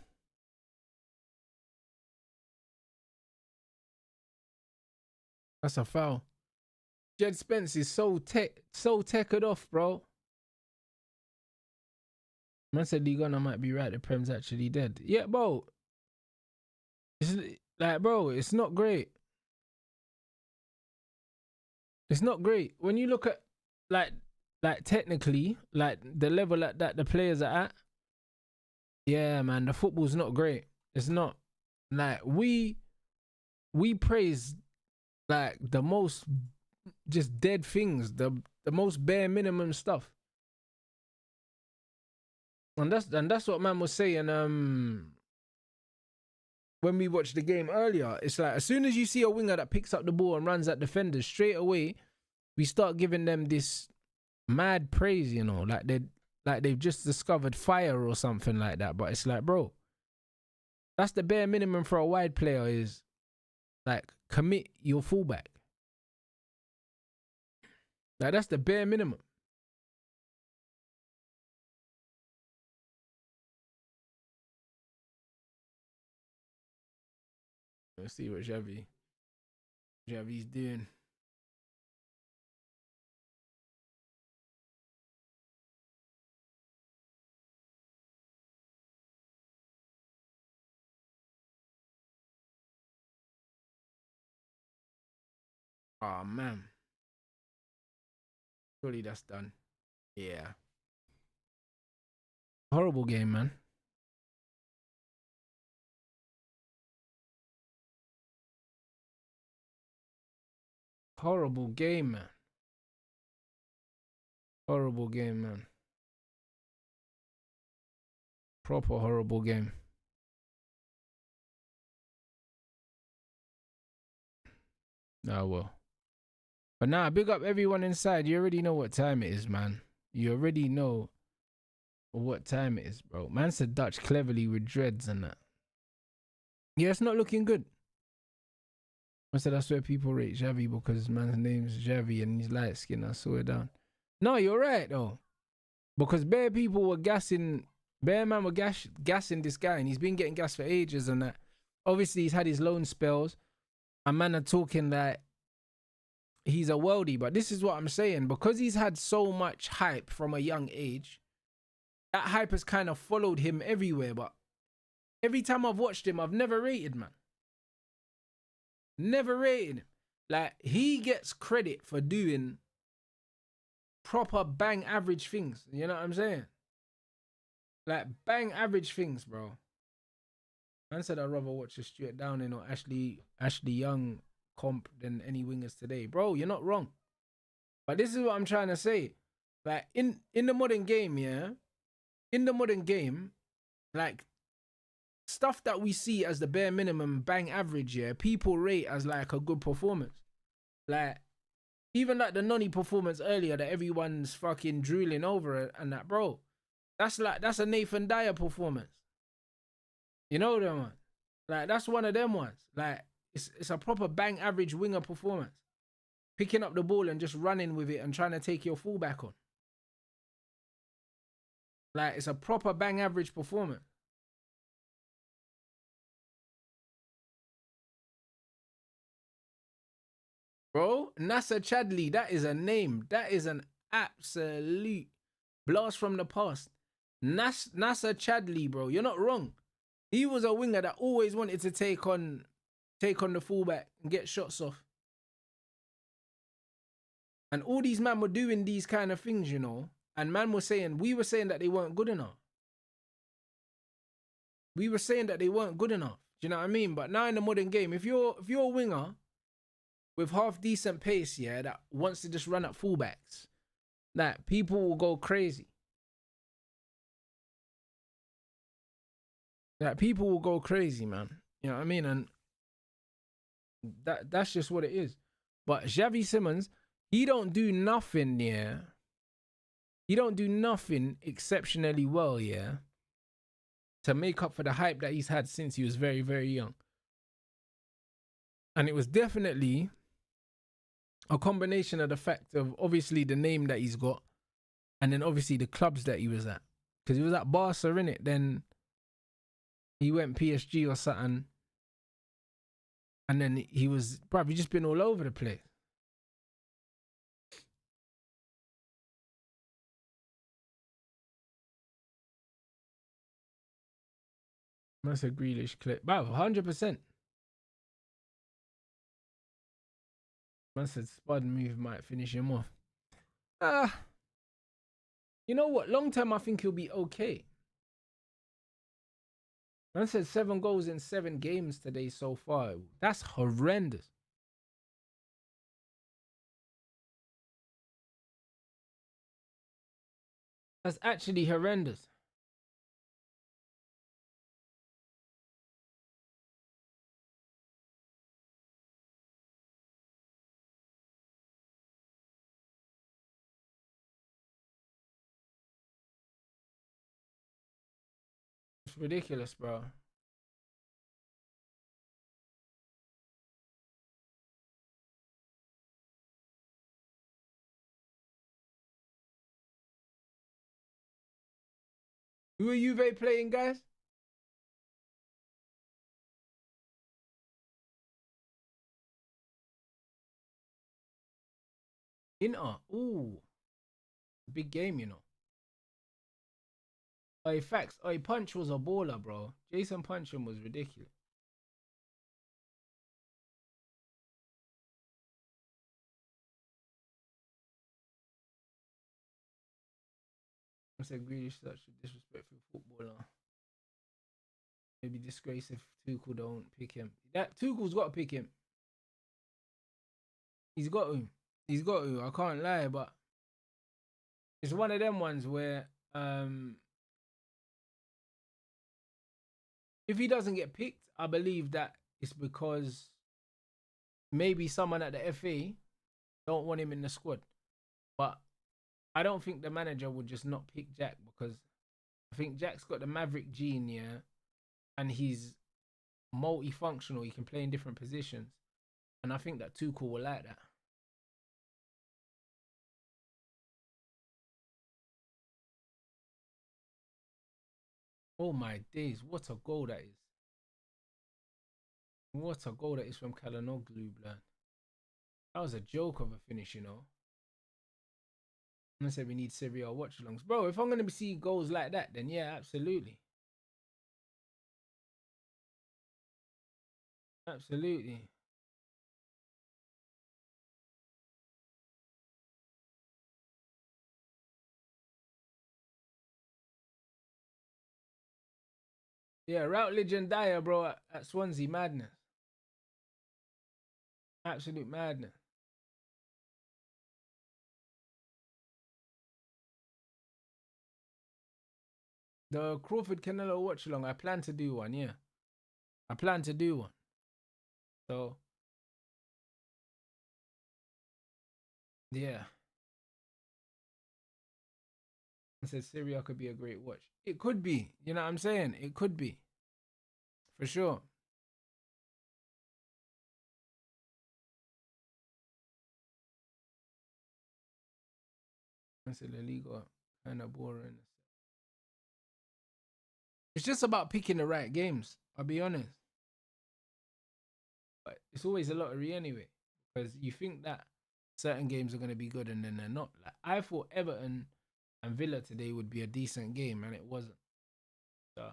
That's a foul. Jed Spence is so teched off, bro. Man said Ligona might be right. The Prem's actually dead. Yeah, bro. It's like, bro, it's not great. It's not great. When you look at, like technically, like the level at that the players are at, yeah, man, the football's not great. It's not. Like, we praise, like, the most just dead things, the most bare minimum stuff. And that's what man was saying when we watched the game earlier. It's like, as soon as you see a winger that picks up the ball and runs at defenders, straight away we start giving them this mad praise, you know, like they've just discovered fire or something like that. But it's like, bro, That's the bare minimum for a wide player is like commit your fullback. Like that's the bare minimum. Let's see what Javi's doing. Oh man. Surely that's done. Yeah. Horrible game, man. Horrible game, man. Horrible game, man. Proper horrible game. Oh well. But nah, big up everyone inside. You already know what time it is, man. You already know what time it is, bro. Man said Dutch cleverly with dreads and that. Yeah, it's not looking good. I said that's where people rate Javi because man's name's Javi and he's light skinned. I saw it down. No, you're right though. Because bare people were bare man were gassing this guy and he's been getting gassed for ages and that. Obviously he's had his loan spells and man are talking that he's a worldie, but this is what I'm saying. Because he's had so much hype from a young age, that hype has kind of followed him everywhere, but every time I've watched him, I've never rated, man. Never rated him. Like, he gets credit for doing proper bang average things. You know what I'm saying? Like, bang average things, bro. Man said I'd rather watch a Stuart Downing or Ashley Young comp than any wingers today. Bro, you're not wrong. But this is what I'm trying to say. Like, in the modern game, yeah? In the modern game, like, stuff that we see as the bare minimum bang average, yeah, people rate as like a good performance. Like, even like the Nonny performance earlier that everyone's fucking drooling over it and that, bro. That's a Nathan Dyer performance. You know them one? Like, that's one of them ones. Like, it's a proper bang average winger performance. Picking up the ball and just running with it and trying to take your fullback on. Like, it's a proper bang average performance. Bro, Nasser Chadli, that is a name. That is an absolute blast from the past. Nasser Chadli, bro, you're not wrong. He was a winger that always wanted to take on the fullback and get shots off. And all these men were doing these kind of things, you know. And we were saying that they weren't good enough. We were saying that they weren't good enough. Do you know what I mean? But now in the modern game, if you're a winger with half decent pace, yeah, that wants to just run at fullbacks, that people will go crazy. That people will go crazy, man. You know what I mean? And that's just what it is. But Xavi Simons, he don't do nothing, yeah. He don't do nothing exceptionally well, yeah, to make up for the hype that he's had since he was very, very young. And it was definitely a combination of the fact of obviously the name that he's got and then obviously the clubs that he was at. Because he was at Barca, innit? Then he went PSG or something. And then he was probably just been all over the place. That's a Grealish clip. Wow, 100%. Man said Spud move might finish him off. You know what? Long term, I think he'll be okay. Man said 7 goals in 7 games today so far. That's horrendous. That's actually horrendous. It's ridiculous, bro. Who are Juve playing, guys? Inter. Ooh, big game, you know. Hey, facts. Hey, Punch was a baller, bro. Jason Puncham was ridiculous. I said Grealish such a disrespectful footballer. Maybe disgrace if Tuchel don't pick him. That Tuchel's got to pick him. He's got to. He's got to. I can't lie, but it's one of them ones where if he doesn't get picked, I believe that it's because maybe someone at the FA don't want him in the squad. But I don't think the manager would just not pick Jack because I think Jack's got the Maverick gene, yeah, and he's multifunctional. He can play in different positions, and I think that Tuchel will like that. Oh my days, what a goal that is! What a goal that is from Kalanoglu, blood. That was a joke of a finish, you know. I said we need Serie A watch alongs. Bro, if I'm going to see goals like that, then yeah, absolutely. Absolutely. Yeah, Routledge and Dyer, bro, at Swansea, madness. Absolute madness. The Crawford Canelo watch along, I plan to do one, yeah. I plan to do one. So, yeah. I said Syria could be a great watch. It could be. You know what I'm saying? It could be. For sure. I said La Liga kind of boring. It's just about picking the right games. I'll be honest. But it's always a lottery anyway. Because you think that certain games are going to be good and then they're not. Like I thought Everton and Villa today would be a decent game and it wasn't. So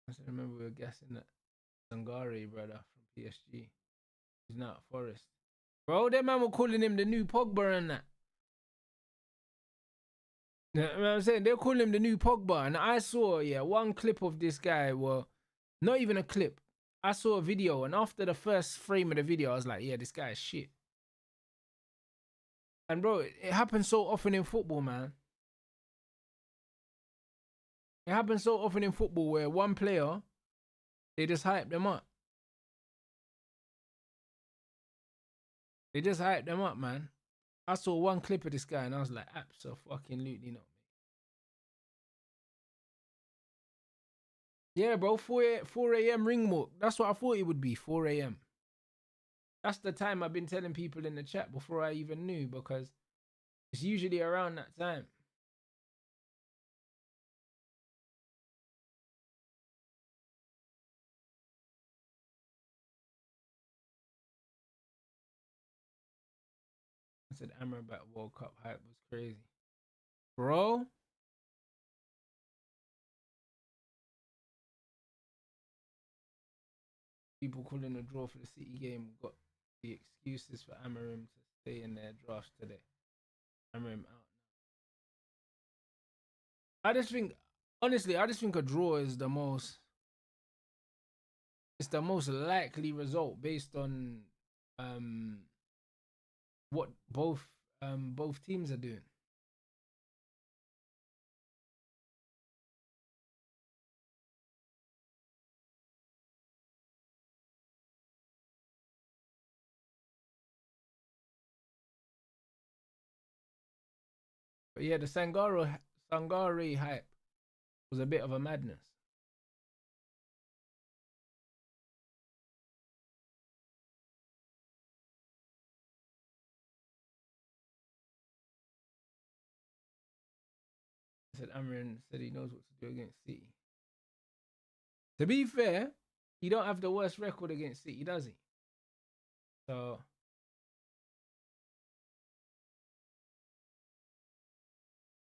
I still remember we were guessing that Sangare brother from PSG. He's not Forest. Bro, that man were calling him the new Pogba and that. You know what I'm saying? They're calling him the new Pogba. And I saw, yeah, one clip of this guy. Well, not even a clip. I saw a video, and after the first frame of the video, I was like, yeah, this guy is shit. And bro, it happens so often in football, man. It happens so often in football where one player, they just hype them up. They just hype them up, man. I saw one clip of this guy, and I was like, absolutely not. Yeah, bro, 4 a.m. ring walk. That's what I thought it would be, 4 a.m. That's the time I've been telling people in the chat before I even knew because it's usually around that time. I said Amrabat World Cup hype was crazy. Bro, people calling a draw for the City game got the excuses for Amarim to stay in their drafts today. Amarim out. I just think, honestly, I just think a draw is the most, it's the most likely result based on um what both teams are doing. But yeah, the Sangare hype. was a bit of a madness. I said Amrin said he knows what to do against City. To be fair, he don't have the worst record against City, does he? So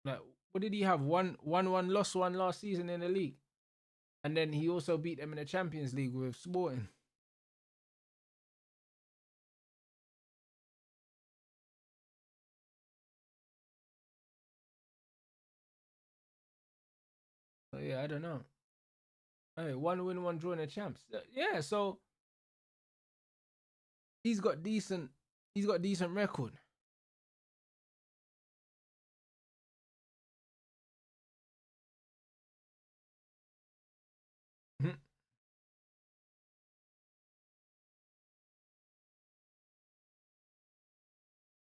like, what did he have? One, lost one last season in the league, and then he also beat them in the Champions League with Sporting. So yeah, I don't know. Hey, one win, one draw in the champs. Yeah, so he's got decent. He's got decent record.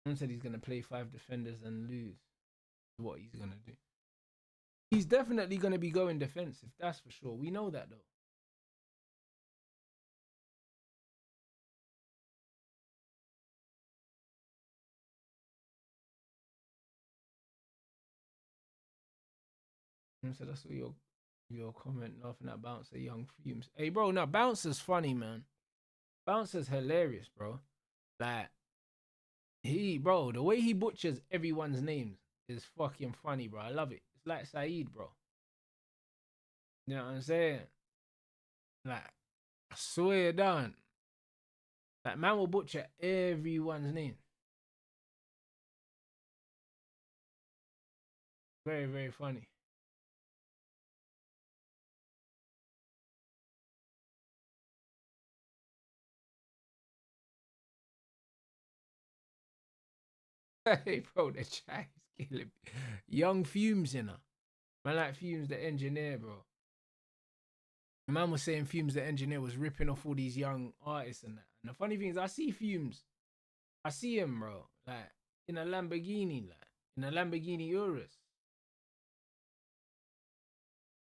Someone said he's gonna play 5 defenders and lose. What he's gonna do? He's definitely gonna be going defensive. That's for sure. We know that though. Someone said I saw your comment laughing at Bouncer Young Fumes. Hey bro, now Bouncer's funny, man. Bouncer's hilarious, bro. Like bro, the way he butchers everyone's names is fucking funny, bro. I love it. It's like Saeed, bro. You know what I'm saying? Like, I swear down. Like, man will butcher everyone's name. Very, very funny. Hey, bro, the chat is killing me. Young Fumes, you know. Man, like Fumes, the engineer, bro. Man was saying Fumes, the engineer, was ripping off all these young artists and that. And the funny thing is, I see Fumes. I see him, bro. Like, in a Lamborghini, like, in a Lamborghini Urus.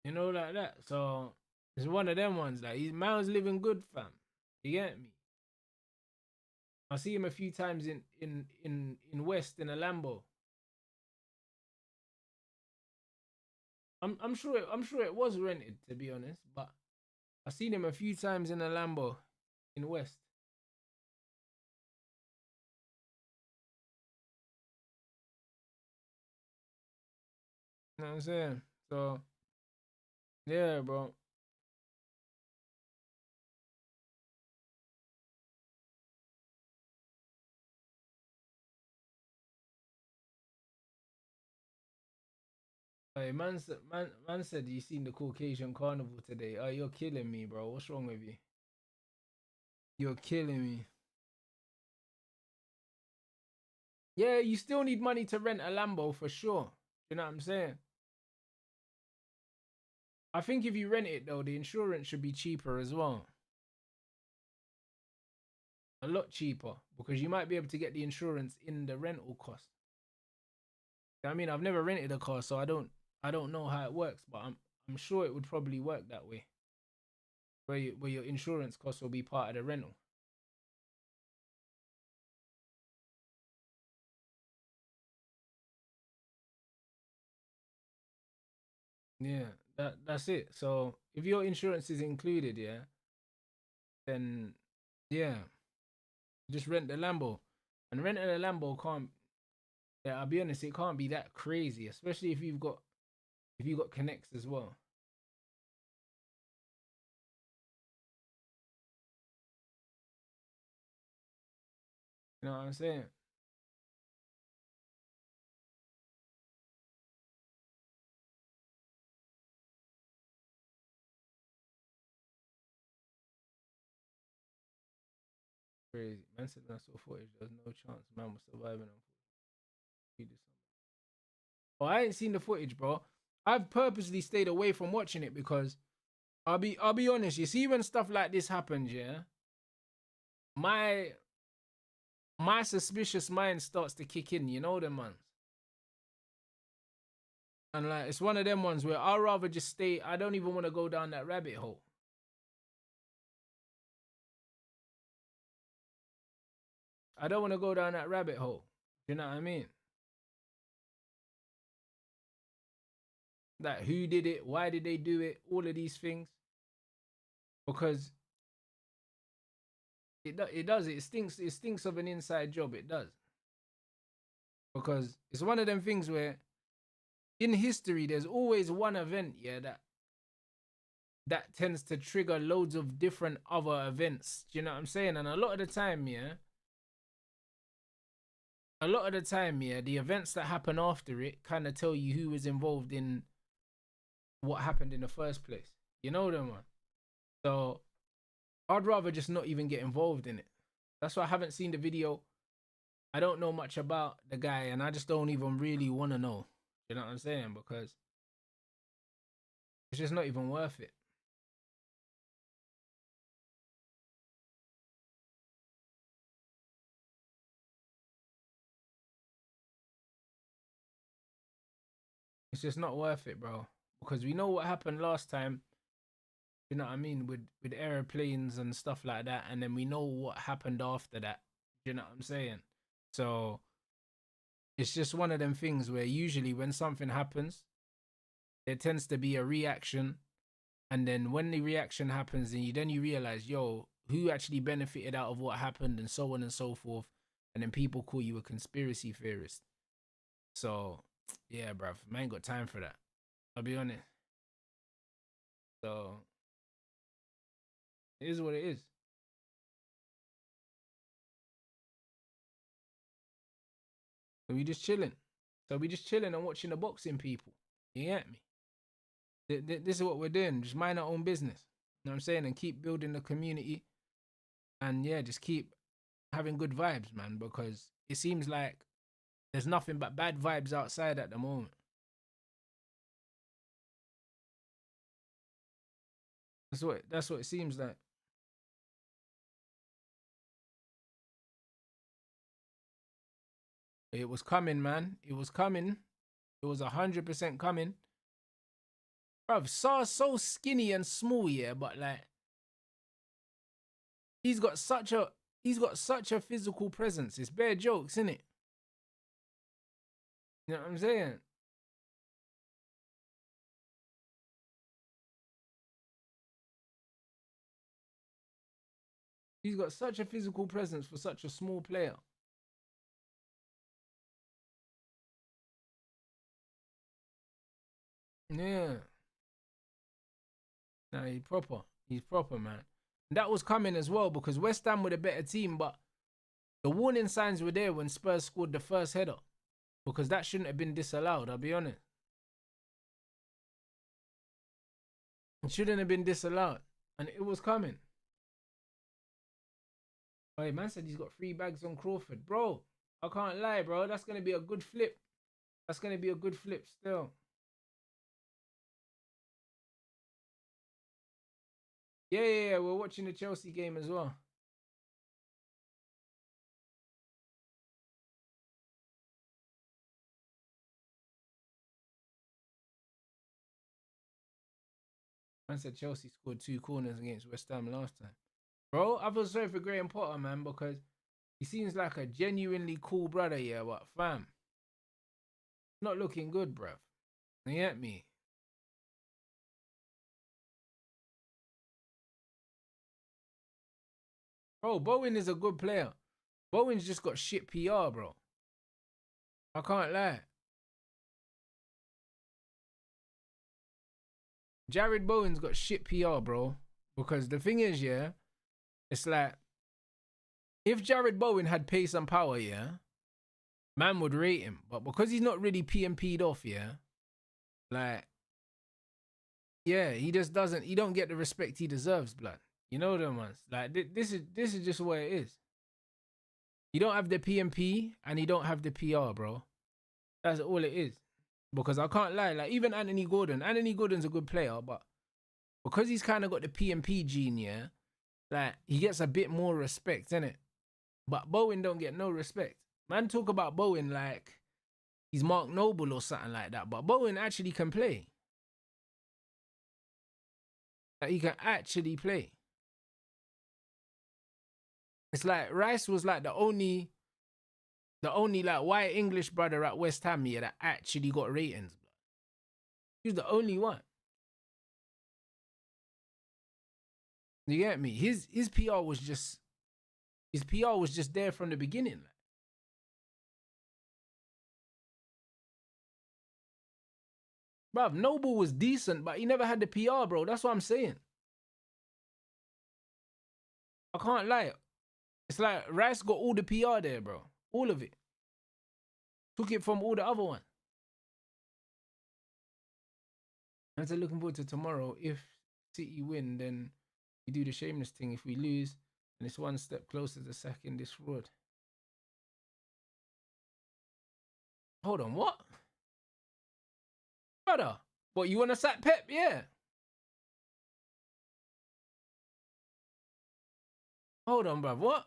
You know, like that. So, it's one of them ones. Like, man was living good, fam. You get me? I see him a few times in West in a Lambo. I'm sure it was rented, to be honest, but I seen him a few times in a Lambo in West. You know what I'm saying? So yeah, bro. Hey, man said you seen the Caucasian carnival today. Oh, you're killing me, bro. What's wrong with you? You're killing me. Yeah, you still need money to rent a Lambo for sure. You know what I'm saying? I think if you rent it though, the insurance should be cheaper as well. A lot cheaper because you might be able to get the insurance in the rental cost. I mean, I've never rented a car, so I don't know how it works, but I'm sure it would probably work that way, where your insurance cost will be part of the rental. Yeah, that's it. So if your insurance is included, yeah, then yeah, just rent the Lambo, and renting a Lambo can't. Yeah, I'll be honest, it can't be that crazy, especially if you got connects as well. You know what I'm saying? Crazy. Man said when I saw footage, there's no chance man was surviving. Oh, I ain't seen the footage, bro. I've purposely stayed away from watching it because I'll be honest. You see, when stuff like this happens, yeah, my my suspicious mind starts to kick in. You know them man. And like, it's one of them ones where I'd rather just stay. I don't even want to go down that rabbit hole. I don't want to go down that rabbit hole. You know what I mean? Like, who did it? Why did they do it? All of these things. Because it does. It stinks. It stinks of an inside job. It does. Because it's one of them things where in history there's always one event, yeah, that tends to trigger loads of different other events. Do you know what I'm saying? And a lot of the time, yeah, the events that happen after it kind of tell you who was involved in what happened in the first place. You know them, man. So I'd rather just not even get involved in it. That's why I haven't seen the video. I don't know much about the guy, and I just don't even really want to know. You know what I'm saying? Because it's just not even worth it. It's just not worth it, bro. Because we know what happened last time. You know what I mean? With airplanes and stuff like that, and then we know what happened after that. You know what I'm saying? So it's just one of them things where usually when something happens, there tends to be a reaction, and then when the reaction happens, and then you realize, yo, who actually benefited out of what happened, and so on and so forth, and then people call you a conspiracy theorist. So yeah, bruv, I ain't got time for that. I'll be honest. So it is what it is. So we just chilling. So we just chilling and watching the boxing people. You get me? This is what we're doing. Just mind our own business. You know what I'm saying? And keep building the community. And yeah, just keep having good vibes, man. Because it seems like there's nothing but bad vibes outside at the moment. That's what it seems like. It was coming, man. It was coming. It was 100% coming. Bruv, Sar's so skinny and small, yeah, but like he's got such a physical presence. It's bare jokes, isn't it? You know what I'm saying? He's got such a physical presence for such a small player. Yeah. Nah, he's proper. He's proper, man. And that was coming as well because West Ham were the better team, but the warning signs were there when Spurs scored the first header because that shouldn't have been disallowed, I'll be honest. It shouldn't have been disallowed. And it was coming. Hey, man said he's got 3 bags on Crawford. Bro, I can't lie, bro. That's going to be a good flip. That's going to be a good flip still. Yeah. We're watching the Chelsea game as well. Man said Chelsea scored 2 corners against West Ham last time. Bro, I feel sorry for Graham Potter, man, because he seems like a genuinely cool brother, yeah, but fam, not looking good, bruv. You get me? Bro, Bowen is a good player. Bowen's just got shit PR, bro. I can't lie. Jared Bowen's got shit PR, bro. Because the thing is, yeah, it's like, if Jared Bowen had pace and power, yeah, man would rate him. But because he's not really PMP'd off, yeah, like, yeah, he just doesn't, he don't get the respect he deserves, blood. You know them ones. Like, this is just what it is. You don't have the PMP and you don't have the PR, bro. That's all it is. Because I can't lie, like even Anthony Gordon's a good player, but because he's kind of got the PMP gene, yeah, like he gets a bit more respect, innit? But Bowen don't get no respect. Man talk about Bowen like he's Mark Noble or something like that. But Bowen actually can play. Like, he can actually play. It's like Rice was like the only like white English brother at West Ham here that actually got ratings. He was the only one. You get me? His PR was just there from the beginning. Bruv, Noble was decent, but he never had the PR, bro. That's what I'm saying. I can't lie. It's like Rice got all the PR there, bro. All of it. Took it from all the other ones. I'm still looking forward to tomorrow. If City win, then we do the shameless thing. If we lose, then it's one step closer to sacking this fraud. Hold on, what? Brother, what, you want to sack Pep? Yeah. Hold on, bruv, what?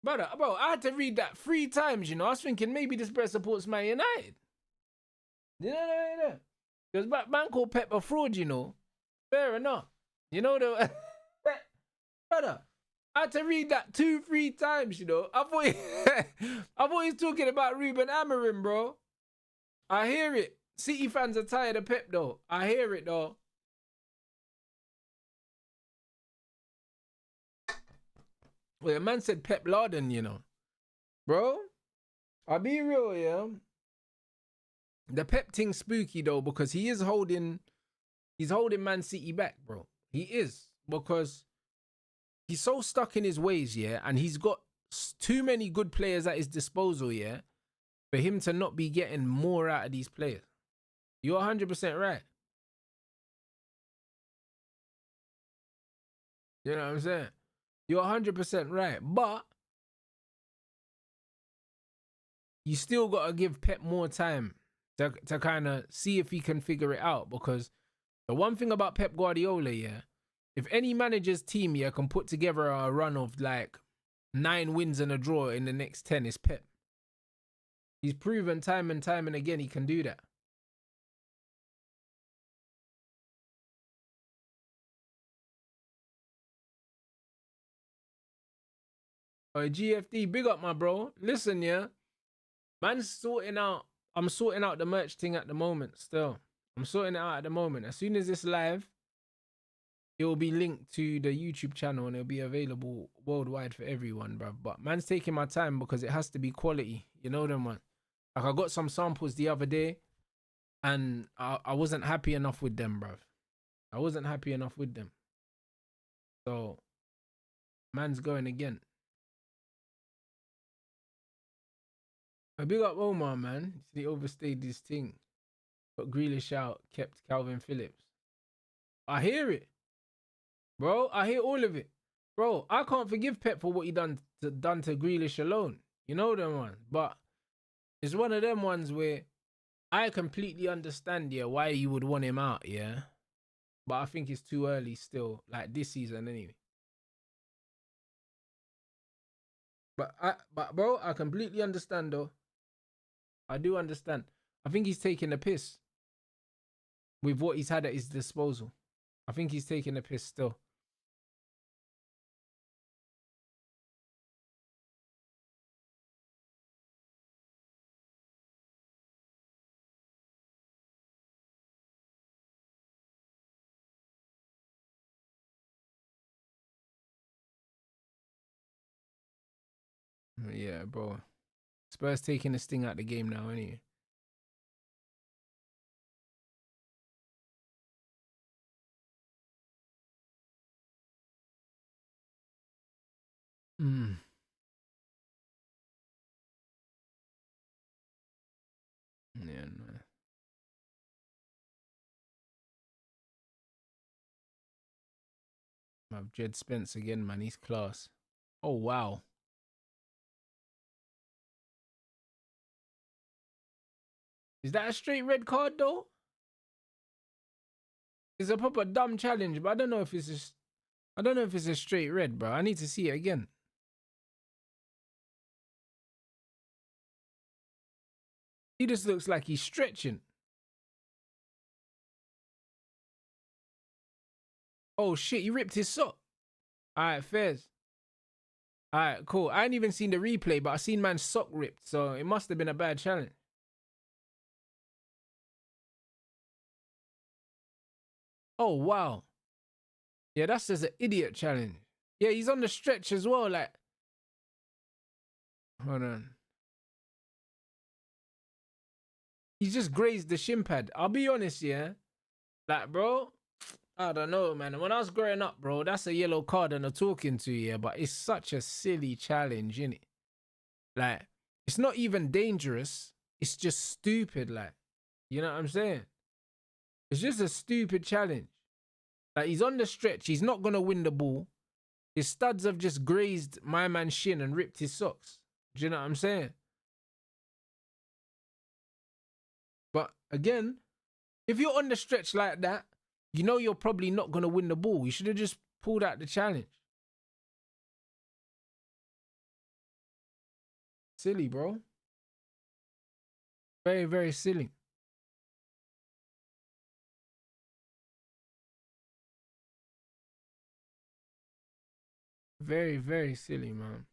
Brother, bro, I had to read that 3 times, you know. I was thinking maybe this brother supports Man United. Yeah. Because man called Pep a fraud, you know. Fair enough. You know, the brother, I had to read that 2-3 times, you know. I thought he's talking about Ruben Amorim, bro. I hear it. City fans are tired of Pep, though. I hear it, though. Well, a man said Pep Laden, you know. Bro, I'll be real, yeah. The Pep thing's spooky, though, because he's holding Man City back, bro. He is. Because he's so stuck in his ways, yeah, and he's got too many good players at his disposal, yeah, for him to not be getting more out of these players. You're 100% right. You know what I'm saying? You're 100% right. But you still got to give Pep more time to kind of see if he can figure it out. Because the one thing about Pep Guardiola, yeah, if any manager's team, yeah, can put together a run of like 9 wins and a draw in the next 10, it's Pep. He's proven time and time and again he can do that. Oh, GFD, big up, my bro. Listen, yeah. I'm sorting out the merch thing at the moment still. I'm sorting it out at the moment. As soon as it's live, it will be linked to the YouTube channel and it'll be available worldwide for everyone, bruv. But man's taking my time because it has to be quality. You know them, man. Like, I got some samples the other day and I wasn't happy enough with them, bruv. I wasn't happy enough with them. So, man's going again. A big up Omar, man. He overstayed this thing. Got Grealish out, kept Calvin Phillips. I hear it. Bro, I hear all of it. Bro, I can't forgive Pep for what he done to Grealish alone. You know them ones. But it's one of them ones where I completely understand, yeah, why you would want him out, yeah. But I think it's too early still, like this season anyway. But bro, I completely understand though. I do understand. I think he's taking a piss with what he's had at his disposal. I think he's taking a piss still. Yeah, bro. Spurs taking the sting out the game now, anyway. Mm. Yeah, no. I've Jed Spence again, man. He's class. Oh, wow. Is that a straight red card, though? It's a proper dumb challenge, but I don't know if it's a straight red, bro. I need to see it again. He just looks like he's stretching. Oh shit, he ripped his sock. Alright, fairs. Alright, cool. I ain't even seen the replay, but I seen man's sock ripped, so it must have been a bad challenge. Oh wow. Yeah, that's just an idiot challenge. Yeah, he's on the stretch as well, like. Hold on. He's just grazed the shin pad. I'll be honest, yeah. Like, bro, I don't know, man. When I was growing up, bro, that's a yellow card and a talking to you, yeah, but it's such a silly challenge, innit? Like, it's not even dangerous. It's just stupid, like. You know what I'm saying? It's just a stupid challenge. Like, he's on the stretch. He's not going to win the ball. His studs have just grazed my man's shin and ripped his socks. Do you know what I'm saying? But again, if you're on the stretch like that, you know you're probably not going to win the ball. You should have just pulled out the challenge. Silly, bro. Very, very silly. Very, very silly, man.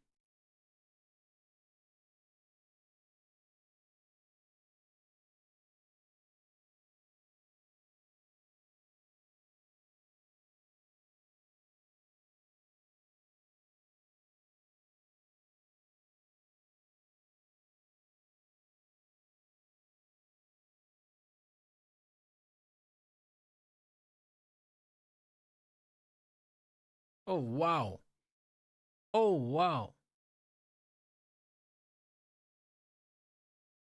Oh, wow. Oh, wow.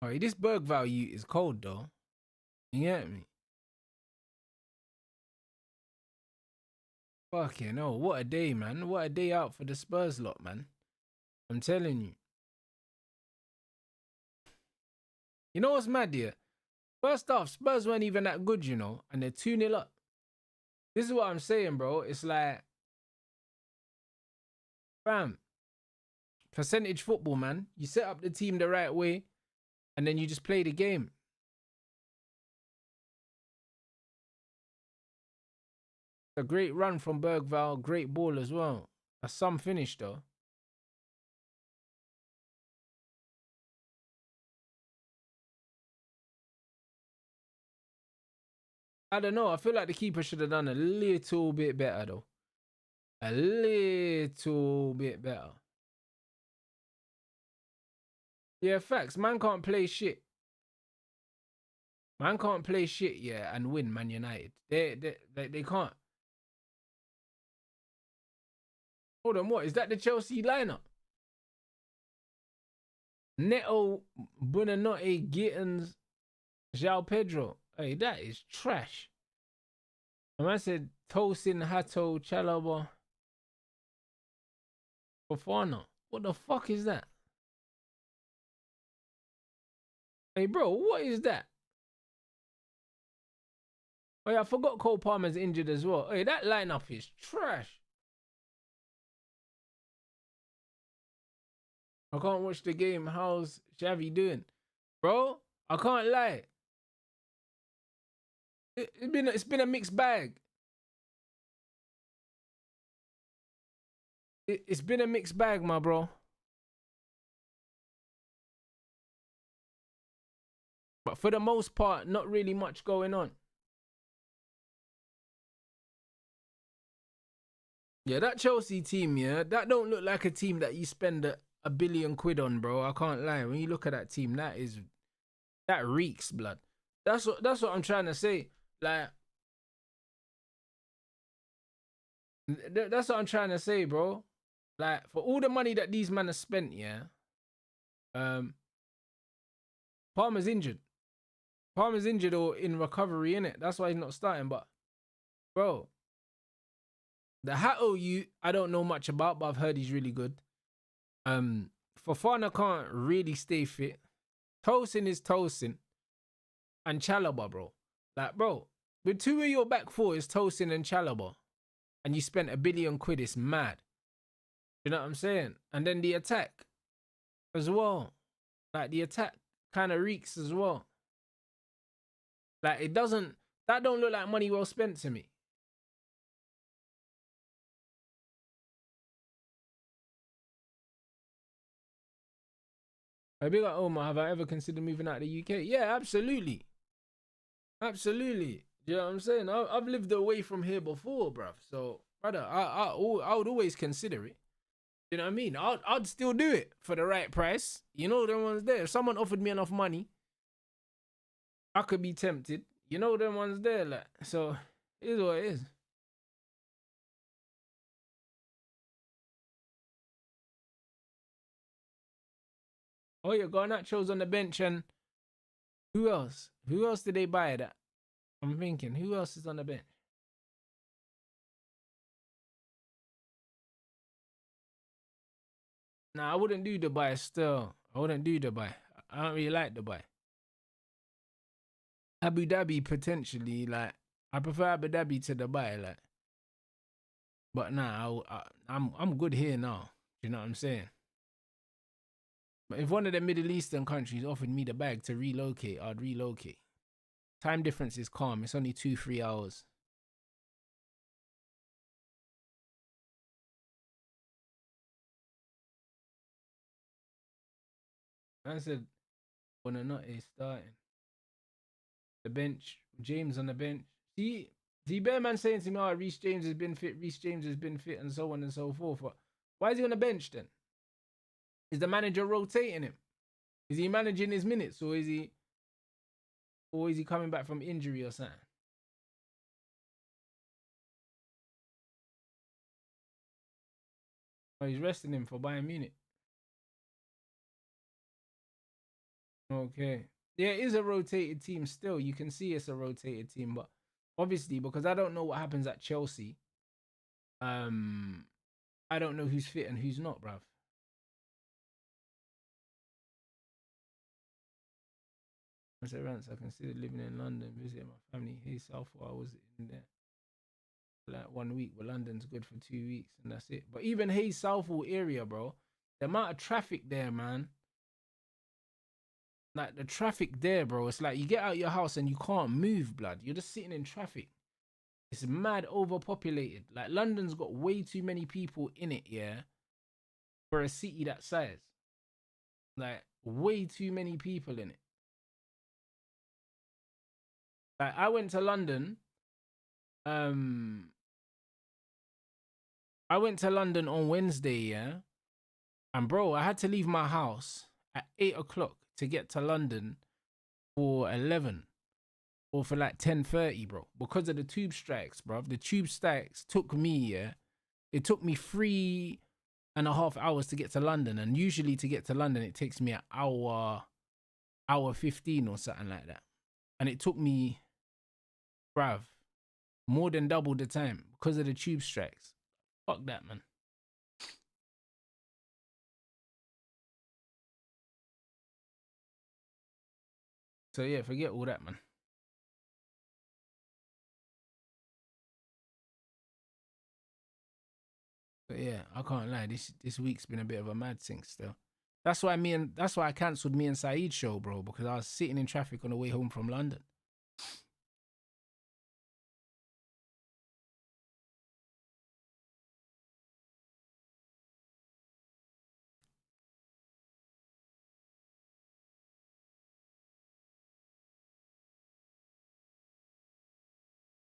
All right, this Berg value is cold, though. You get me? Fucking hell, what a day, man. What a day out for the Spurs lot, man. I'm telling you. You know what's mad here? First off, Spurs weren't even that good, you know, and they're 2-0 up. This is what I'm saying, bro. It's like, fam, percentage football, man. You set up the team the right way, and then you just play the game. A great run from Bergval, great ball as well. A some finish, though. I don't know. I feel like the keeper should have done a little bit better, though. A little bit better. Yeah, facts. Man can't play shit. Man can't play shit, yeah, and win Man United. They can't. Hold on, what? Is that the Chelsea lineup? Neto, Buonanotte, Gittins, João Pedro. Hey, that is trash. And I said Tosin, Hato, Chalobah, Fofana. What the fuck is that? Hey, bro, what is that? Oh, yeah, I forgot Cole Palmer's injured as well. Hey, that lineup is trash. I can't watch the game. How's Xavi doing? Bro, I can't lie. It's been a mixed bag. It's been a mixed bag, my bro. But for the most part, not really much going on. Yeah, that Chelsea team, yeah, that don't look like a team that you spend a billion quid on, bro. I can't lie. When you look at that team, that reeks blood. That's what I'm trying to say. Like, that's what I'm trying to say, bro. Like, for all the money that these men have spent, yeah. Palmer's injured. Palmer's injured or in recovery, innit? That's why he's not starting. But, bro, the Hato I don't know much about, but I've heard he's really good. Fofana can't really stay fit. Tosin is Tosin. And Chalobah, bro. Like, bro, with two of your back four is Tosin and Chalobah. And you spent £1 billion, it's mad. You know what I'm saying? And then the attack as well. Like, the attack kind of reeks as well. Like it doesn't. That don't look like money well spent to me. I be like, Omar, have I ever considered moving out of the UK? Yeah, absolutely. Absolutely. You know what I'm saying? I've lived away from here before, bruv. So, brother, I would always consider it. You know what I mean? I'd still do it for the right price. You know, them ones there. If someone offered me enough money, I could be tempted. You know, them ones there. Like, so, it is what it is. Oh, yeah, Garnacho's on the bench. And who else? Who else did they buy that? I'm thinking, who else is on the bench? Nah, I wouldn't do Dubai still. I wouldn't do Dubai. I don't really like Dubai. Abu Dhabi potentially, like I prefer Abu Dhabi to Dubai, like. But nah, I'm good here now. You know what I'm saying? But if one of the Middle Eastern countries offered me the bag to relocate, I'd relocate. Time difference is calm. It's only 2-3 hours. I said, when or not is starting. The bench, James on the bench. See, Bear Man saying to me, oh, Reece James has been fit, Reece James has been fit, and so on and so forth. But why is he on the bench then? Is the manager rotating him? Is he managing his minutes, or is he coming back from injury or something? Oh, he's resting him for Bayern Munich. Okay. Yeah, it is a rotated team still. You can see it's a rotated team, but obviously because I don't know what happens at Chelsea, um, I don't know who's fit and who's not, bruv. I said, Rance, I considered living in London, visiting my family. Hey, Southall, I was in there for like 1 week, but London's good for 2 weeks, and that's it. But even Hayes Southall area, bro, the amount of traffic there, man. Like the traffic there, bro. It's like you get out your house and you can't move, blood. You're just sitting in traffic. It's mad overpopulated. Like London's got way too many people in it, yeah, for a city that size. Like way too many people in it. Like I went to London. Um, I went to London on Wednesday, yeah, and bro, I had to leave my house at 8 o'clock to get to London for 11 or for like 10:30, bro, because of the tube strikes, bro. The tube strikes took me, yeah, it took me 3.5 hours to get to London, and usually to get to London it takes me an hour 15 or something like that, and it took me, bruv, more than double the time because of the tube strikes. Fuck that, man. So yeah, forget all that, man. But yeah, I can't lie. This week's been a bit of a mad thing still. That's why I cancelled me and Saeed's show, bro, because I was sitting in traffic on the way home from London.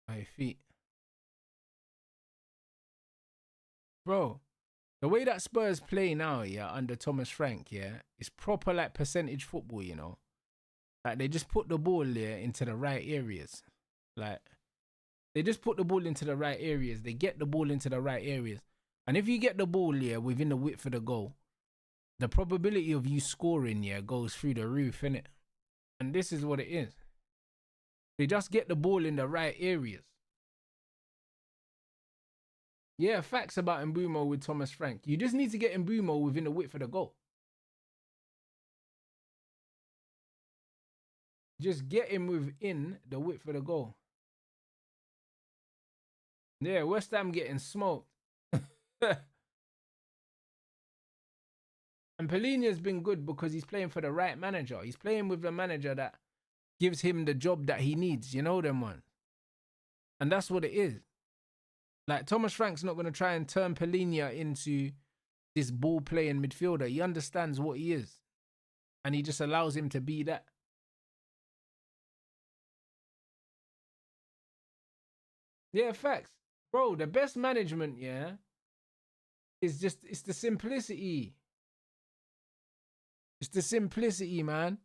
My feet, bro. The way that Spurs play now, yeah, under Thomas Frank, yeah, it's proper like percentage football, you know. Like they just put the ball there into the right areas. Like they just put the ball into the right areas. They get the ball into the right areas. And if you get the ball, yeah, within the width of the goal, the probability of you scoring, yeah, goes through the roof, innit? And this is what it is. They just get the ball in the right areas. Yeah, facts about Mbumo with Thomas Frank. You just need to get Mbumo within the width of the goal. Just get him within the width of the goal. Yeah, West Ham getting smoked. And And Polina's been good because he's playing for the right manager. He's playing with the manager that gives him the job that he needs. You know them ones. And that's what it is. Like, Thomas Frank's not going to try and turn Polina into this ball-playing midfielder. He understands what he is. And he just allows him to be that. Yeah, facts. Bro, the best management, yeah, it's the simplicity. It's the simplicity, man.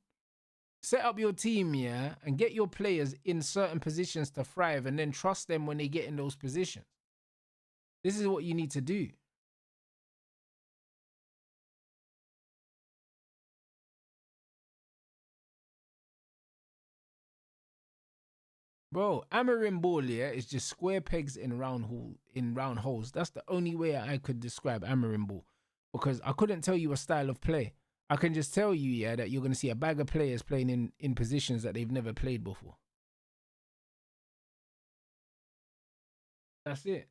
Set up your team, yeah, and get your players in certain positions to thrive and then trust them when they get in those positions. This is what you need to do. Bro, Amarin ball, yeah, is just square pegs in round holes. That's the only way I could describe Amarin ball. Because I couldn't tell you a style of play. I can just tell you, yeah, that you're going to see a bag of players playing in positions that they've never played before. That's it.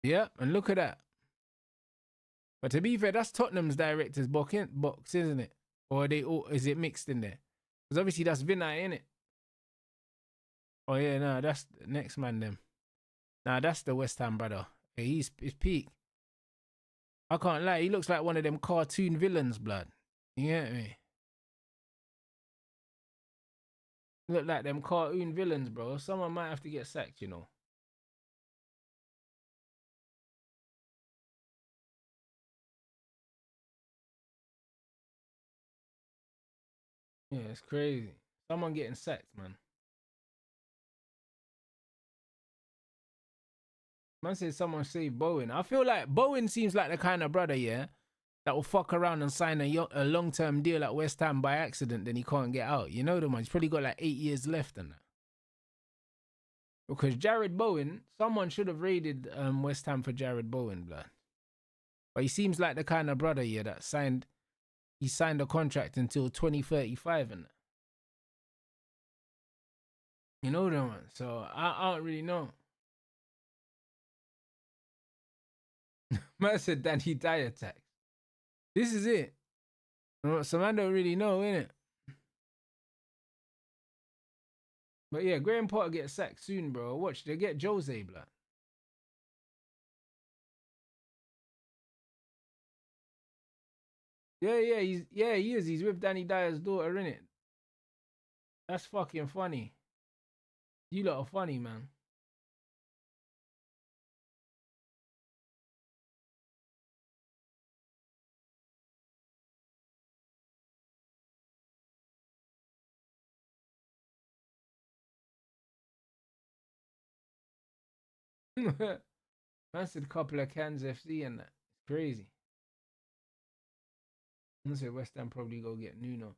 Yeah, and look at that. But to be fair, that's Tottenham's director's box, isn't it? Or are they all, is it mixed in there? Because obviously that's Vinay, innit? Oh yeah, no, that's the next man them. Nah, that's the West Ham brother. Hey, he's peak. I can't lie, he looks like one of them cartoon villains, blood. You get me? Look like them cartoon villains, bro. Someone might have to get sacked, you know. Yeah, it's crazy. Someone getting sacked, man. Man said someone saved Bowen. I feel like Bowen seems like the kind of brother, yeah, that will fuck around and sign a long-term deal at West Ham by accident, then he can't get out. You know the man. He's probably got like 8 years left and that. Because Jared Bowen, someone should have raided West Ham for Jared Bowen, blood. But he seems like the kind of brother, yeah, that he signed a contract until 2035 and that. You know the man. So I don't really know. Man said Danny Dye attack. This is it. So man don't really know, innit? But yeah, Graham Potter gets sacked soon, bro. Watch, they get Jose, blood. Yeah, he is. He's with Danny Dyer's daughter, innit? That's fucking funny. You lot are funny, man. Man said a couple of cans FC and that. It's crazy. I said West Ham probably go get Nuno.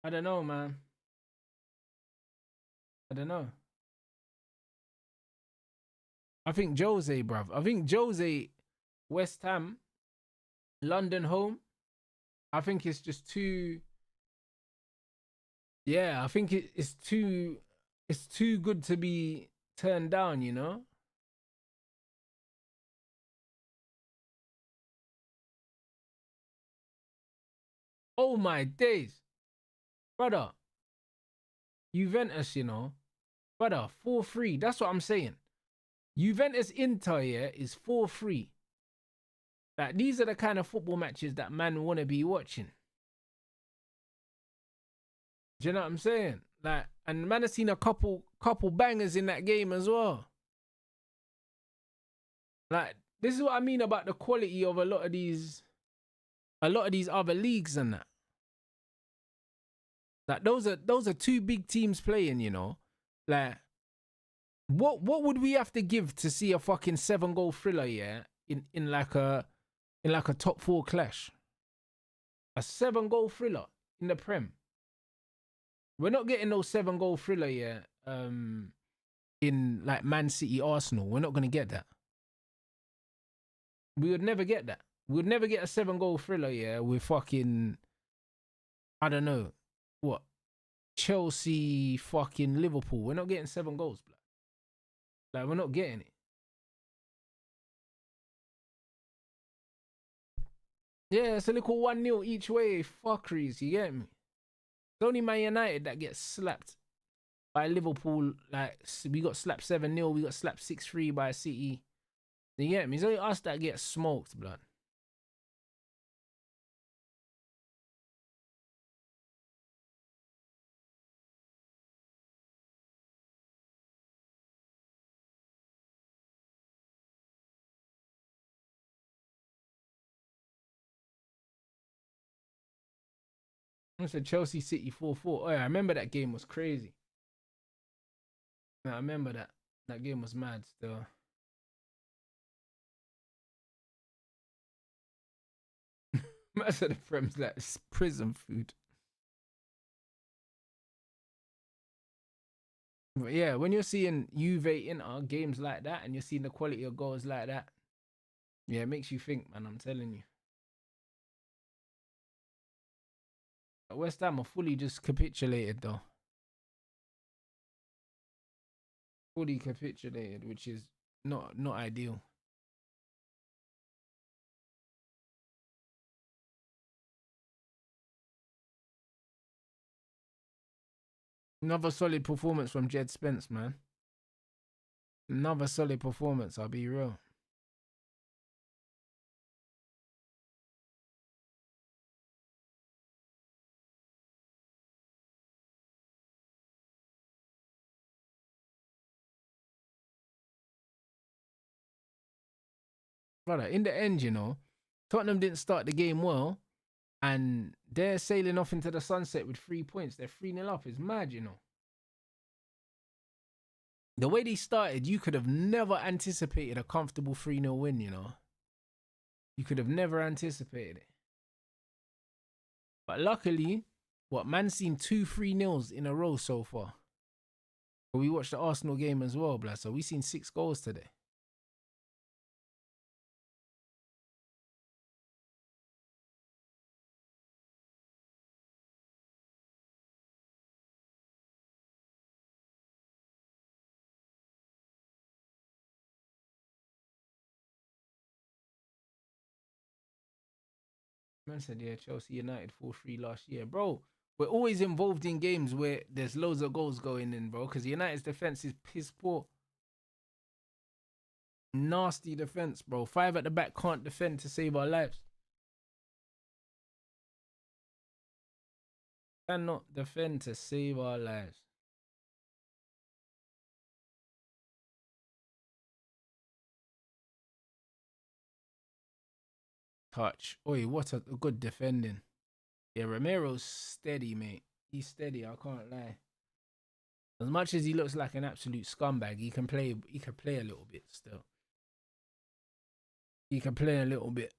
I don't know, man. I don't know. I think Jose, bruv. I think Jose, West Ham, London home. I think it's just too. Yeah, I think it's too. It's too good to be turned down, you know. Oh my days, brother. Juventus, you know, brother, 4-3. That's what I'm saying. Juventus Inter, yeah, is 4-3. Like, these are the kind of football matches that man want to be watching. Do you know what I'm saying? Like, and man has seen a couple bangers in that game as well. Like, this is what I mean about the quality of a lot of these other leagues and that. Like, those are two big teams playing, you know. Like, what would we have to give to see a fucking 7-goal thriller, yeah, in like a top four clash? A 7-goal thriller in the Prem. We're not getting no 7-goal thriller, yeah. In like Man City, Arsenal, we're not gonna get that. We would never get that. We would never get a 7-goal thriller, yeah, with fucking, I don't know, what, Chelsea, fucking Liverpool. We're not getting 7 goals, blood. Like, we're not getting it. Yeah, it's a little 1-0 each way. Fuckeries, you get me? It's only Man United that gets slapped by Liverpool. Like, we got slapped 7-0. We got slapped 6-3 by City. You get me? It's only us that get smoked, blood. I said Chelsea City 4-4. Oh, yeah, I remember that game was crazy. Yeah, I remember that. That game was mad still. Most of the Prem's like prison food. But yeah, when you're seeing Juve Inter games like that and you're seeing the quality of goals like that, yeah, it makes you think, man. I'm telling you. West Ham are fully just capitulated, though. Fully capitulated, which is not ideal. Another solid performance from Jed Spence, man. Another solid performance, I'll be real. Brother, in the end, you know, Tottenham didn't start the game well, and they're sailing off into the sunset with 3 points. They're 3-0 up. It's mad, you know. The way they started, you could have never anticipated a comfortable 3-0 win, you know. You could have never anticipated it. But luckily, man's seen 2 3-0s in a row so far. But we watched the Arsenal game as well, blood. So we seen 6 goals today. Man said, yeah, Chelsea United 4-3 last year. Bro, we're always involved in games where there's loads of goals going in, bro. Because United's defense is piss poor. Nasty defense, bro. 5 at the back can't defend to save our lives. Cannot defend to save our lives. Touch. Oi, what a good defending. Yeah, Romero's steady, mate. He's steady, I can't lie. As much as he looks like an absolute scumbag, he can play a little bit still. He can play a little bit.